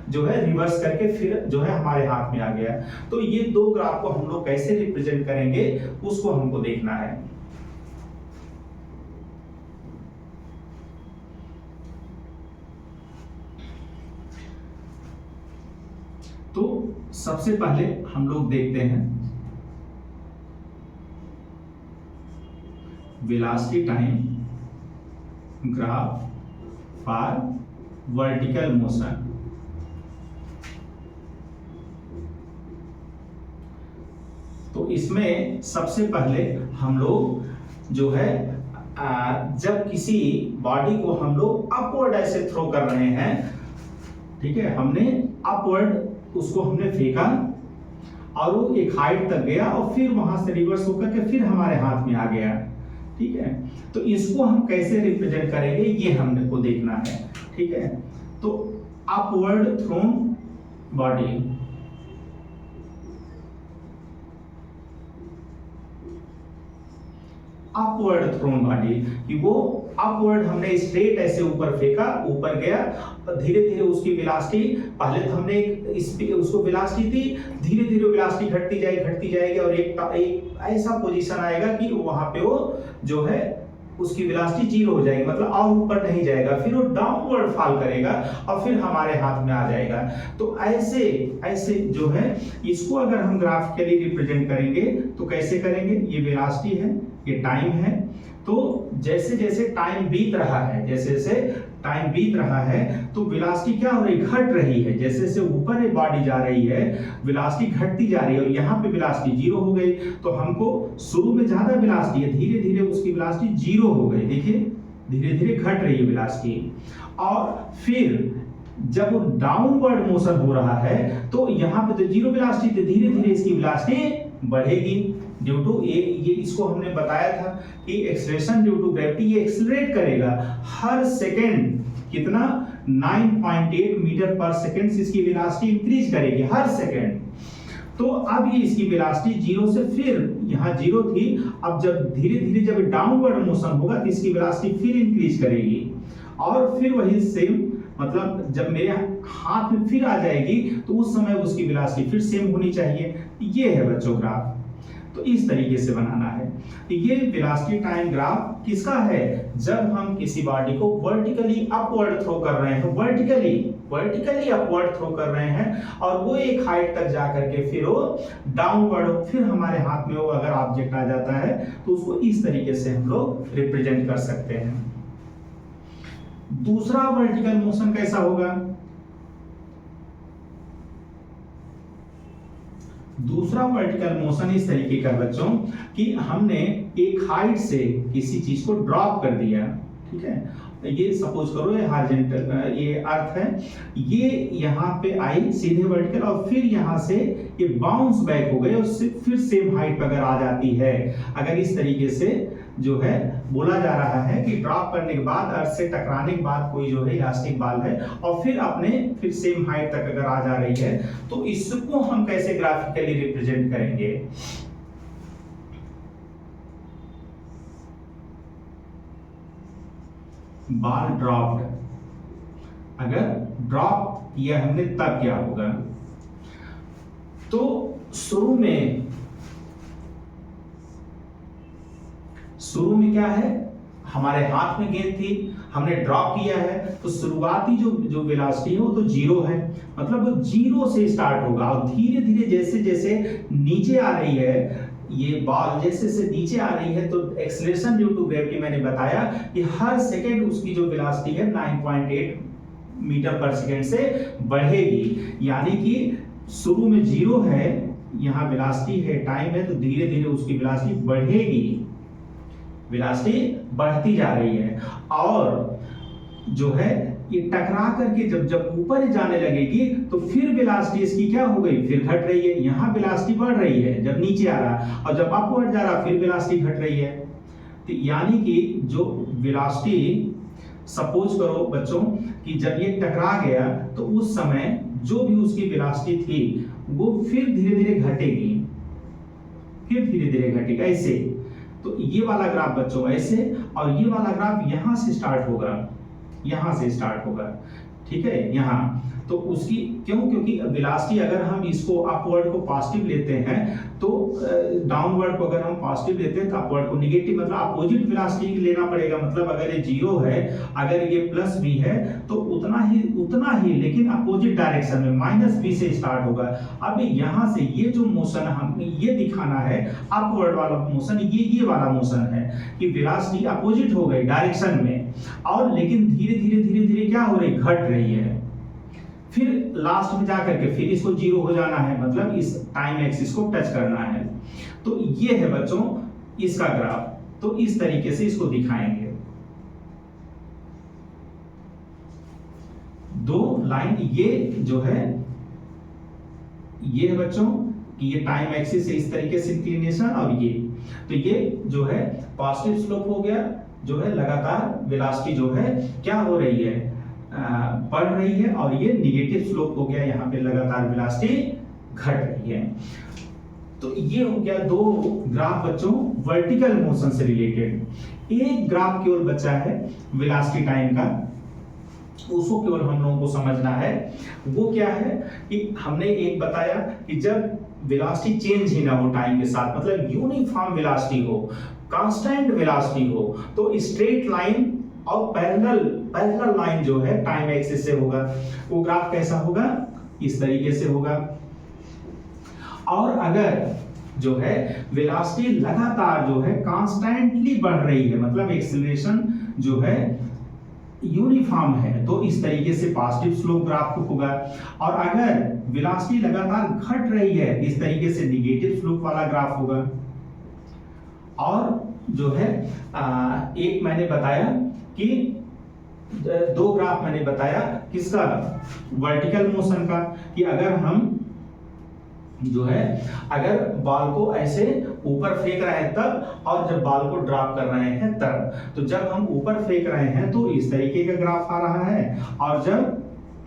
Speaker 1: जो है रिवर्स करके फिर जो है हमारे हाथ में आ गया। तो ये 2 ग्राफ को हम लोग कैसे रिप्रेजेंट करेंगे उसको हमको देखना है। तो सबसे पहले हम लोग देखते हैं velocity time graph for vertical motion. तो इसमें सबसे पहले हम लोग जो है जब किसी बॉडी को हम लोग अपवर्ड ऐसे थ्रो कर रहे हैं, ठीक है, हमने अपवर्ड उसको हमने फेंका और वो एक हाइट तक गया और फिर वहां से रिवर्स होकर के फिर हमारे हाथ में आ गया, ठीक है। तो इसको हम कैसे रिप्रेजेंट करेंगे ये हमने को देखना है, ठीक है। तो upward thrown body, upward thrown body कि वो अपवर्ड हमने स्ट्रेट ऐसे ऊपर फेंका, ऊपर गया और धीरे धीरे उसकी वेलोसिटी, पहले तो हमने उसको वेलोसिटी थी, धीरे धीरे वेलोसिटी घटती जाएगी और एक ऐसा पोजीशन आएगा कि वहां पे वो जो है उसकी वेलोसिटी 0 हो जाएगी, मतलब और ऊपर नहीं जाएगा, फिर वो डाउनवर्ड फॉल करेगा और फिर हमारे हाथ में आ जाएगा। तो ऐसे जो है इसको अगर हम ग्राफिकली रिप्रेजेंट करेंगे तो कैसे करेंगे, ये वेलोसिटी है, ये टाइम है। तो जैसे जैसे टाइम बीत रहा है, जैसे जैसे टाइम बीत रहा है तो वेलोसिटी क्या हो रही, घट रही है। जैसे जैसे ऊपर ये बॉडी जा रही है वेलोसिटी घटती जा रही है और यहाँ पे वेलोसिटी 0 हो गई। तो हमको शुरू में ज्यादा वेलोसिटी है, धीरे धीरे उसकी वेलोसिटी 0 हो गई, देखिए धीरे धीरे घट रही है वेलोसिटी। और फिर जब वो डाउनवर्ड मोशन हो रहा है तो यहाँ पे तो 0 वेलोसिटी थी, धीरे धीरे इसकी वेलोसिटी बढ़ेगी ड्यू टू ये इसको हमने बताया था कि एक्सेलरेशन ड्यू टू ग्रेविटी, ये एक्सेलरेट करेगा हर सेकेंड कितना 9.8 मीटर पर सेकेंड से इसकी वेलोसिटी इंक्रीज करेगी हर सेकेंड। तो अब ये इसकी वेलोसिटी 0 से फिर यहाँ 0 थी, अब जब धीरे धीरे जब डाउनवर्ड मोशन होगा तो इसकी वेलोसिटी फिर इंक्रीज करेगी और फिर वही सेम, मतलब जब मेरे हाथ में फिर आ जाएगी तो उस समय उसकी वेलोसिटी फिर सेम होनी चाहिए। ये है बच्चों ग्राफ, तो इस तरीके से बनाना है। ये वेलोसिटी टाइम ग्राफ किसका है, जब हम किसी बॉडी को वर्टिकली अपवर्ड थ्रो कर रहे हैं, वर्टिकली अपवर्ड थ्रो कर रहे हैं और वो एक हाइट तक जा करके फिर वो डाउनवर्ड, फिर हमारे हाथ में वो अगर ऑब्जेक्ट आ जाता है तो उसको इस तरीके से हम लोग रिप्रेजेंट कर सकते हैं। दूसरा वर्टिकल मोशन कैसा होगा, दूसरा वर्टिकल मोशन इस तरीके का बच्चों कि हमने एक हाइट से किसी चीज को ड्रॉप कर दिया, ठीक है। ये सपोज करो ये हॉरिजॉन्टल ये अर्थ है, ये यहाँ पे आई सीधे वर्टिकल और फिर यहाँ से ये बाउंस बैक हो गए और फिर सेम हाइट पर अगर आ जाती है, अगर इस तरीके से जो है बोला जा रहा है कि ड्रॉप करने के बाद अर्थ से टकराने के बाद कोई जो है इलास्टिक बाल है और फिर सेम हाइट तक अगर आ जा रही है, तो इसको हम कैसे ग्राफिकली रिप्रेजेंट करेंगे। बाल ड्रॉप्ड, अगर ड्रॉप किया हमने तब क्या होगा। तो शुरू में क्या है, हमारे हाथ में गेंद थी, हमने ड्रॉप किया है, तो शुरुआती जो वेलोसिटी है वो तो जीरो है, मतलब वो जीरो से स्टार्ट होगा और धीरे धीरे जैसे जैसे नीचे आ रही है, ये बॉल जैसे से नीचे आ रही है, तो एक्सेलरेशन ड्यू टू ग्रेविटी मैंने बताया कि हर सेकेंड उसकी जो वेलोसिटी है 9.8 मीटर पर सेकेंड से बढ़ेगी। यानी कि शुरू में जीरो है, यहाँ वेलोसिटी है, टाइम है, तो धीरे धीरे उसकी वेलोसिटी बढ़ेगी, वेलोसिटी बढ़ती जा रही है और जो है ये टकरा करके जब ऊपर जाने लगेगी तो फिर वेलोसिटी इसकी क्या हो गई, फिर घट रही है। यहाँ वेलोसिटी बढ़ रही है जब नीचे आ रहा है और जब अपवर्ड जा रहा फिर वेलोसिटी घट रही है। तो यानी कि जो वेलोसिटी, सपोज करो बच्चों कि जब ये टकरा गया तो उस समय जो भी उसकी वेलोसिटी थी वो फिर धीरे धीरे घटेगी, फिर धीरे धीरे घटेगा ऐसे। तो ये वाला ग्राफ बच्चों ऐसे, और ये वाला ग्राफ यहां से स्टार्ट होगा, यहां से स्टार्ट होगा, ठीक है, यहां। तो उसकी क्योंकि वेलोसिटी अगर हम इसको अपवर्ड को पॉजिटिव लेते हैं तो डाउनवर्ड को अगर हम पॉजिटिव लेते हैं तो अपवर्ड को नेगेटिव, मतलब अपोजिट वेलोसिटी लेना पड़ेगा। मतलब अगर ये जीरो है, अगर ये प्लस बी है तो उतना ही लेकिन अपोजिट डायरेक्शन में माइनस बी से स्टार्ट होगा। अब यहां से ये जो मोशन हम ये दिखाना है अपवर्ड वाला मोशन, ये वाला मोशन है कि वेलोसिटी अपोजिट हो गई डायरेक्शन में, और लेकिन धीरे धीरे क्या हो रही, घट रही है। फिर लास्ट में जाकर के फिर इसको जीरो हो जाना है, मतलब इस टाइम एक्सिस को टच करना है। तो ये है बच्चों इसका ग्राफ, तो इस तरीके से इसको दिखाएंगे। दो लाइन ये जो है ये है बच्चों कि ये टाइम एक्सिस है इस तरीके से इंक्लिनेशन, और ये तो ये जो है पॉजिटिव स्लोप हो गया, जो है लगातार वेलोसिटी जो है क्या हो रही है, बढ़ रही है, और ये निगेटिव स्लोप हो गया, यहाँ पे लगातार वेलोसिटी घट रही है। तो ये हो गया दो ग्राफ बच्चों वर्टिकल मोशन से रिलेटेड। एक ग्राफ केवल बचा है वेलोसिटी टाइम का, उसको केवल हम लोगों को समझना है। वो क्या है कि हमने एक बताया कि जब वेलोसिटी चेंज ही ना हो टाइम के साथ, मतलब यूनिफॉर्म वेलोसिटी हो, कांस्टेंट वेलोसिटी हो, तो स्ट्रेट लाइन और पैरेलल लाइन जो है टाइम एक्सिस से होगा। वो ग्राफ कैसा होगा, इस तरीके से होगा। और अगर जो है वेलोसिटी लगातार जो है कांस्टेंटली बढ़ रही है, मतलब एक्सेलरेशन जो है यूनिफॉर्म है, तो इस तरीके से पॉजिटिव स्लोप ग्राफ होगा। और अगर वेलोसिटी लगातार घट रही है, इस तरीके से नेगेटिव स्लोप वाला ग्राफ होगा। और जो है एक मैंने बताया कि दो ग्राफ मैंने बताया किसका, वर्टिकल मोशन का, कि अगर हम जो है अगर बॉल को ऐसे ऊपर फेंक रहे हैं तब, और जब बॉल को ड्रॉप कर रहे हैं तब। तो जब हम ऊपर फेंक रहे हैं तो इस तरीके का ग्राफ आ रहा है, और जब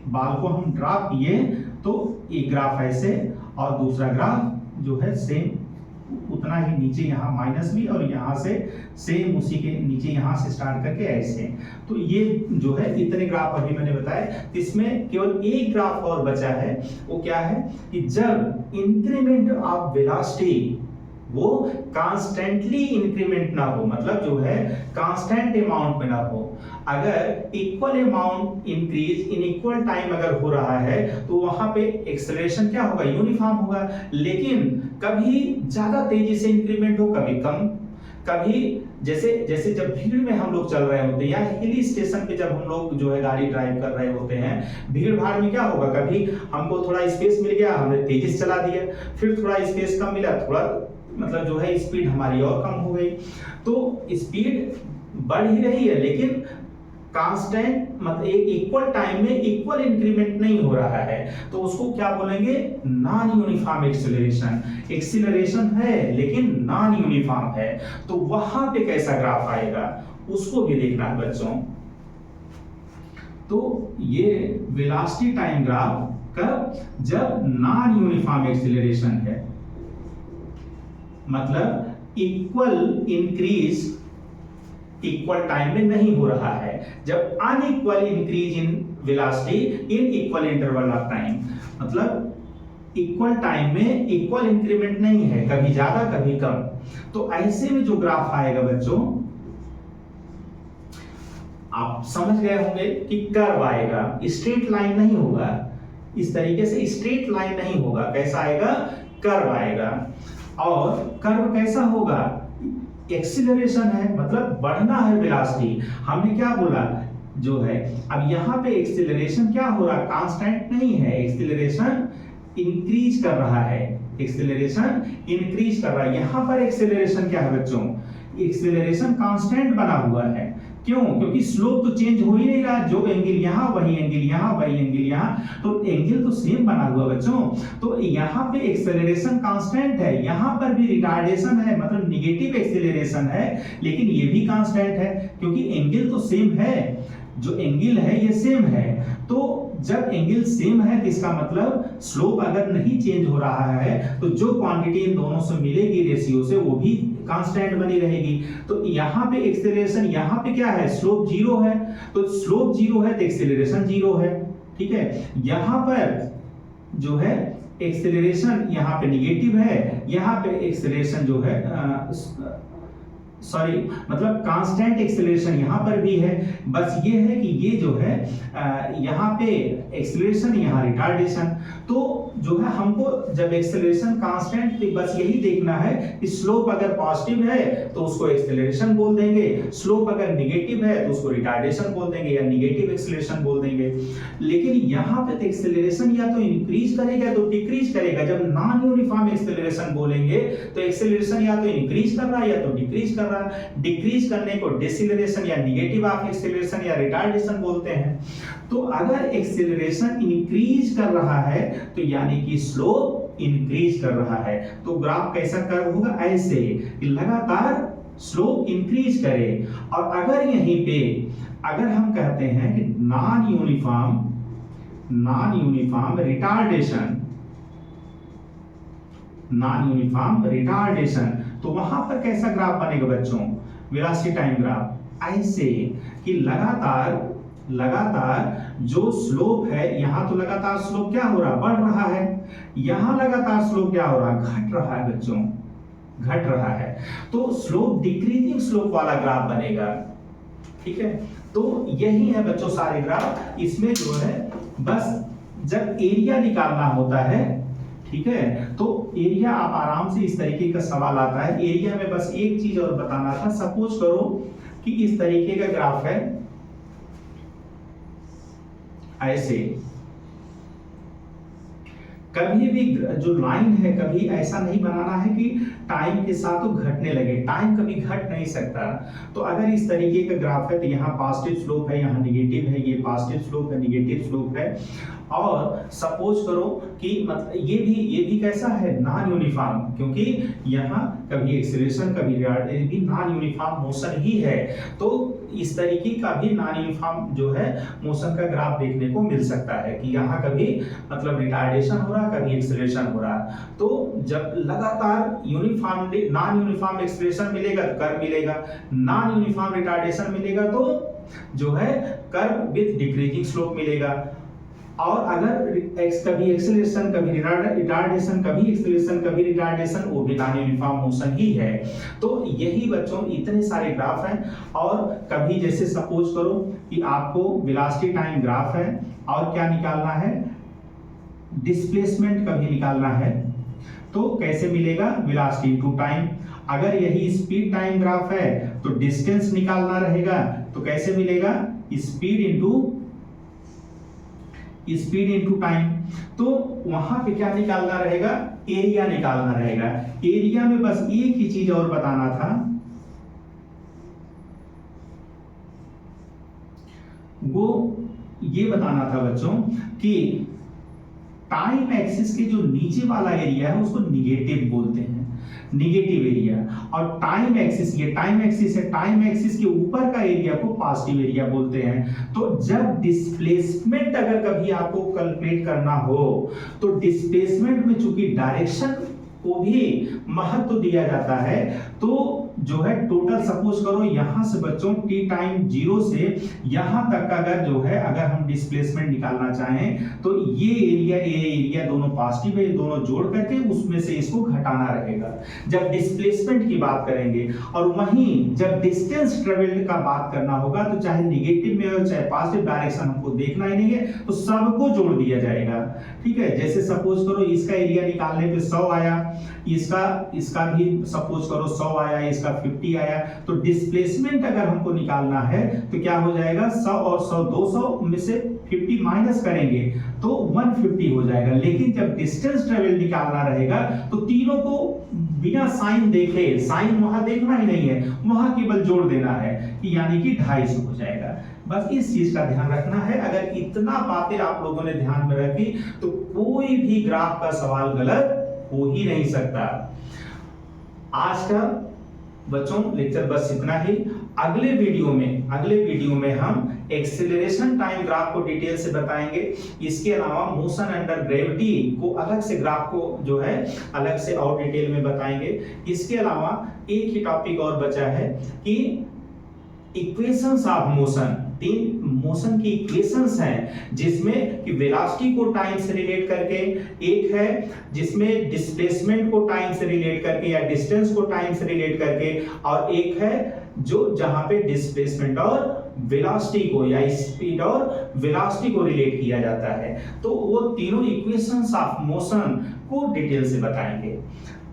Speaker 1: बॉल को हम ड्रॉप किए तो एक ग्राफ ऐसे, और दूसरा ग्राफ जो है सेम उतना ही नीचे, यहाँ माइनस भी, और यहाँ से सेम उसी के नीचे यहाँ से स्टार्ट करके ऐसे। तो ये जो है इतने ग्राफ अभी मैंने बताया। इसमें केवल एक ग्राफ और बचा है, वो क्या है कि जब इंक्रीमेंट ऑफ वेलोसिटी वो कांस्टेंटली इंक्रीमेंट ना हो, मतलब जो है कांस्टेंट अमाउंट में ना हो। अगर equal amount increase in equal time अगर हो रहा है तो वहां पे एक्सेलरेशन क्या होगा, यूनिफॉर्म होगा। लेकिन कभी ज्यादा तेजी से इंक्रीमेंट हो, कभी कम, कभी जैसे जब भीड़ में हम लोग चल रहे होते हैं या हिल स्टेशन पे जब हम लोग जो है गाड़ी ड्राइव कर रहे होते हैं, भीड़ भाड़ में क्या होगा, कभी हमको थोड़ा स्पेस मिल गया, हमने तेजी से चला दिया, फिर थोड़ा स्पेस कम मिला, थोड़ा मतलब जो है स्पीड हमारी और कम हो गई। तो स्पीड बढ़ ही रही है, लेकिन कांस्टेंट मतलब एक इक्वल टाइम में इक्वल इंक्रीमेंट नहीं हो रहा है, तो उसको क्या बोलेंगे, नॉन यूनिफॉर्म एक्सीलरेशन। एक्सीलरेशन है लेकिन नॉन यूनिफॉर्म है, तो वहां पे कैसा ग्राफ आएगा उसको भी देखना है बच्चों। तो ये वेलोसिटी टाइम ग्राफ कब, जब नॉन यूनिफॉर्म एक्सीलरेशन है, मतलब इक्वल इंक्रीज इक्वल टाइम में नहीं हो रहा है, जब unequal increase in velocity in equal interval of time, मतलब इक्वल टाइम में इक्वल इंक्रीमेंट नहीं है, कभी ज्यादा कभी कम। तो ऐसे में जो ग्राफ आएगा बच्चों, आप समझ गए होंगे कि कर्व आएगा, स्ट्रेट लाइन नहीं होगा, इस तरीके से स्ट्रेट लाइन नहीं होगा, कैसा आएगा, कर्व आएगा। और कर्व कैसा होगा, एक्सीलरेशन है मतलब बढ़ना है वेलोसिटी, हमने क्या बोला जो है, अब यहाँ पे एक्सीलरेशन क्या हो रहा है, कांस्टेंट नहीं है, एक्सीलरेशन इंक्रीज कर रहा है, एक्सीलरेशन इंक्रीज कर रहा है। यहाँ पर एक्सीलरेशन क्या है बच्चों, एक्सीलरेशन कांस्टेंट बना हुआ है, क्यों, क्योंकि स्लोप तो चेंज हो ही नहीं रहा, जो एंगल यहाँ वही एंगल यहाँ वही एंगल यहाँ, तो एंगल तो सेम बना हुआ बच्चों। तो यहाँ पे एक्सेलरेशन कांस्टेंट है, यहाँ पर भी रिटार्डेशन है मतलब निगेटिव एक्सेलरेशन है, लेकिन ये भी कांस्टेंट है क्योंकि एंगल तो सेम है, जो एंगल है ये सेम है। तो जब एंगल सेम है तो इसका मतलब स्लोप अगर नहीं चेंज हो रहा है तो जो क्वांटिटी इन दोनों से मिलेगी रेशियो से वो भी कांस्टेंट बनी रहेगी। तो यहाँ पे एक्सेलरेशन, यहाँ पे क्या है, स्लोप जीरो है, तो स्लोप जीरो है तो एक्सेलरेशन जीरो है, ठीक है। यहाँ पर जो है एक्सेलरेशन यहाँ पे निगेटिव है, यहाँ पे एक्सेलरेशन जो है सॉरी मतलब कांस्टेंट एक्सेलरेशन यहाँ पर भी है, बस ये है कि ये जो है यहाँ पे एक्सेलरेशन यहाँ रिटार्डेशन। तो जो है हमको जब एक्सेलरेशन कांस्टेंट, तो बस यही देखना है कि स्लोप अगर पॉजिटिव है तो उसको एक्सेलरेशन बोल देंगे, स्लोप अगर निगेटिव है तो उसको रिटार्डेशन बोल देंगे या निगेटिव एक्सेलरेशन बोल देंगे। लेकिन यहाँ पे तो एक्सेलरेशन या तो इंक्रीज करेगा तो डिक्रीज करेगा, जब नॉन यूनिफॉर्म एक्सेलरेशन बोलेंगे तो एक्सेलरेशन या तो इंक्रीज कर रहा है या तो डिक्रीज कर रहा है, डिक्रीज करने को डिसेलरेशन या नेगेटिव ऑफ एक्सेलरेशन या रिटार्डेशन बोलते हैं। तो अगर एक्सेलरेशन इंक्रीज कर रहा है तो यानी कि स्लोप इंक्रीज कर रहा है, तो ग्राफ कैसा कर्व होगा, ऐसे लगातार स्लोप इंक्रीज करे। और अगर यहीं पे अगर हम कहते हैं कि नॉन यूनिफॉर्म रिटार्डेशन, तो वहां पर कैसा ग्राफ बनेगा बच्चों, वेलोसिटी टाइम ग्राफ, ऐसे कि लगातार जो स्लोप है, यहां तो लगातार स्लोप क्या हो रहा, बढ़ रहा है, यहां लगातार स्लोप क्या हो रहा, घट रहा है बच्चों, घट रहा है। तो स्लोप डिक्रीजिंग स्लोप वाला ग्राफ बनेगा, ठीक है। तो यही है बच्चों सारे ग्राफ। इसमें जो है बस जब एरिया निकालना होता है, ठीक है, तो एरिया आप आराम से, इस तरीके का सवाल आता है एरिया में, बस एक चीज और बताना था। सपोज करो कि इस तरीके का ग्राफ है, ऐसे कभी भी जो लाइन है कभी ऐसा नहीं बनाना है कि टाइम के साथ वो घटने लगे, टाइम कभी घट नहीं सकता। तो अगर इस तरीके का ग्राफ है तो यहाँ पॉजिटिव स्लोप है, यहाँ निगेटिव है, ये पॉजिटिव स्लोप है, निगेटिव स्लोप है। और सपोज करो कि मतलब ये भी कैसा है, नॉन यूनिफॉर्म, क्योंकि यहाँ कभी एक्सेलरेशन कभी भी नॉन यूनिफॉर्म मोशन ही है। तो इस तरीके का भी नॉन यूनिफॉर्म जो है मोशन का ग्राफ देखने को मिल सकता है कि यहाँ कभी मतलब रिटार्डेशन हो रहा, कभी एक्सेलरेशन हो रहा। तो जब लगातार यूनिफॉर्म नॉन यूनिफॉर्म एक्सेलरेशन मिलेगा तो कर्व मिलेगा, नॉन यूनिफॉर्म रिटार्डेशन मिलेगा तो जो है कर्व विद डिक्रीजिंग स्लोप मिलेगा। और अगर कभी एक्सेलरेशन कभी रिटार्डेशन, कभी एक्सेलरेशन कभी रिटार्डेशन, वो भी नॉन यूनिफॉर्म मोशन ही है। तो यही बच्चों इतने सारे ग्राफ हैं। और कभी जैसे सपोज करो कि आपको वेलोसिटी टाइम ग्राफ है और क्या निकालना है, डिस्प्लेसमेंट कभी निकालना है, तो कैसे मिलेगा, वेलोसिटी इनटू टाइम। अगर यही स्पीड टाइम ग्राफ है तो डिस्टेंस निकालना रहेगा, तो कैसे मिलेगा, स्पीड इनटू टाइम। तो वहां पे क्या निकालना रहेगा, एरिया निकालना रहेगा। एरिया में बस एक ही चीज और बताना था, वो ये बताना था बच्चों कि टाइम एक्सिस के जो नीचे वाला एरिया है उसको निगेटिव बोलते हैं, निगेटिव एरिया। और टाइम एक्सिस, ये टाइम एक्सिस है, टाइम एक्सिस के ऊपर का एरिया को पॉजिटिव एरिया बोलते हैं। तो जब डिस्प्लेसमेंट अगर कभी आपको कैलकुलेट करना हो तो डिस्प्लेसमेंट में चूंकि डायरेक्शन को भी महत्व दिया जाता है, तो जो है टोटल सपोज करो यहां से बच्चों t टाइम 0 से यहां तक का अगर जो है अगर हम डिस्प्लेसमेंट निकालना चाहें तो ये एरिया दोनों पॉजिटिव है, दोनों जोड़ करके उसमें से इसको घटाना रहेगा जब डिस्प्लेसमेंट की बात करेंगे। और वहीं जब डिस्टेंस ट्रेवल्ड का बात करना होगा तो चाहे निगेटिव में हो चाहे पॉजिटिव डायरेक्शन हमको देखना ही नहीं है, तो सबको जोड़ दिया जाएगा। ठीक है, जैसे सपोज करो इसका एरिया निकालने पे 100 आया, इसका भी सपोज करो 100 आया, इसका 50 आया, तो डिस्प्लेसमेंट अगर हमको निकालना है तो क्या हो जाएगा 100 और 100 200 में से 50 माइनस करेंगे तो 150 हो जाएगा। लेकिन जब डिस्टेंस ट्रेवल निकालना रहेगा तो तीनों को बिना साइन देखे, साइन वहां देखना ही नहीं है, वहां केवल जोड़ देना है कि यानी कि 250 हो जाएगा। बस इस चीज का ध्यान रखना है। अगर इतना बातें आप लोगों ने ध्यान में रखी तो कोई भी ग्राफ का सवाल गलत हो ही नहीं सकता। आज का बच्चों लेक्चर बस इतना ही। अगले वीडियो में हम एक्सेलरेशन टाइम ग्राफ को डिटेल से बताएंगे। इसके अलावा मोशन अंडर ग्रेविटी को अलग से ग्राफ को जो है अलग से और डिटेल में बताएंगे। इसके अलावा एक ही टॉपिक और बचा है कि इक्वेशंस ऑफ मोशन, 3 मोशन की इक्वेशंस हैं जिसमें कि वेलोसिटी को टाइम से रिलेट करके, एक है जिसमें डिस्प्लेसमेंट को टाइम से रिलेट करके या डिस्टेंस को टाइम से रिलेट करके, और एक है जो जहां पे डिस्प्लेसमेंट और वेलोसिटी को या स्पीड और वेलोसिटी को रिलेट किया जाता है। तो वो तीनों इक्वेशंस ऑफ मोशन को डिटेल से बताएंगे।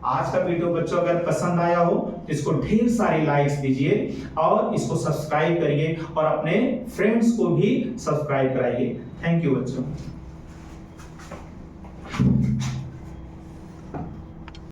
Speaker 1: आज का वीडियो बच्चों अगर पसंद आया हो तो इसको ढेर सारे लाइक्स दीजिए और इसको सब्सक्राइब करिए और अपने फ्रेंड्स को भी सब्सक्राइब कराइए। थैंक यू बच्चों।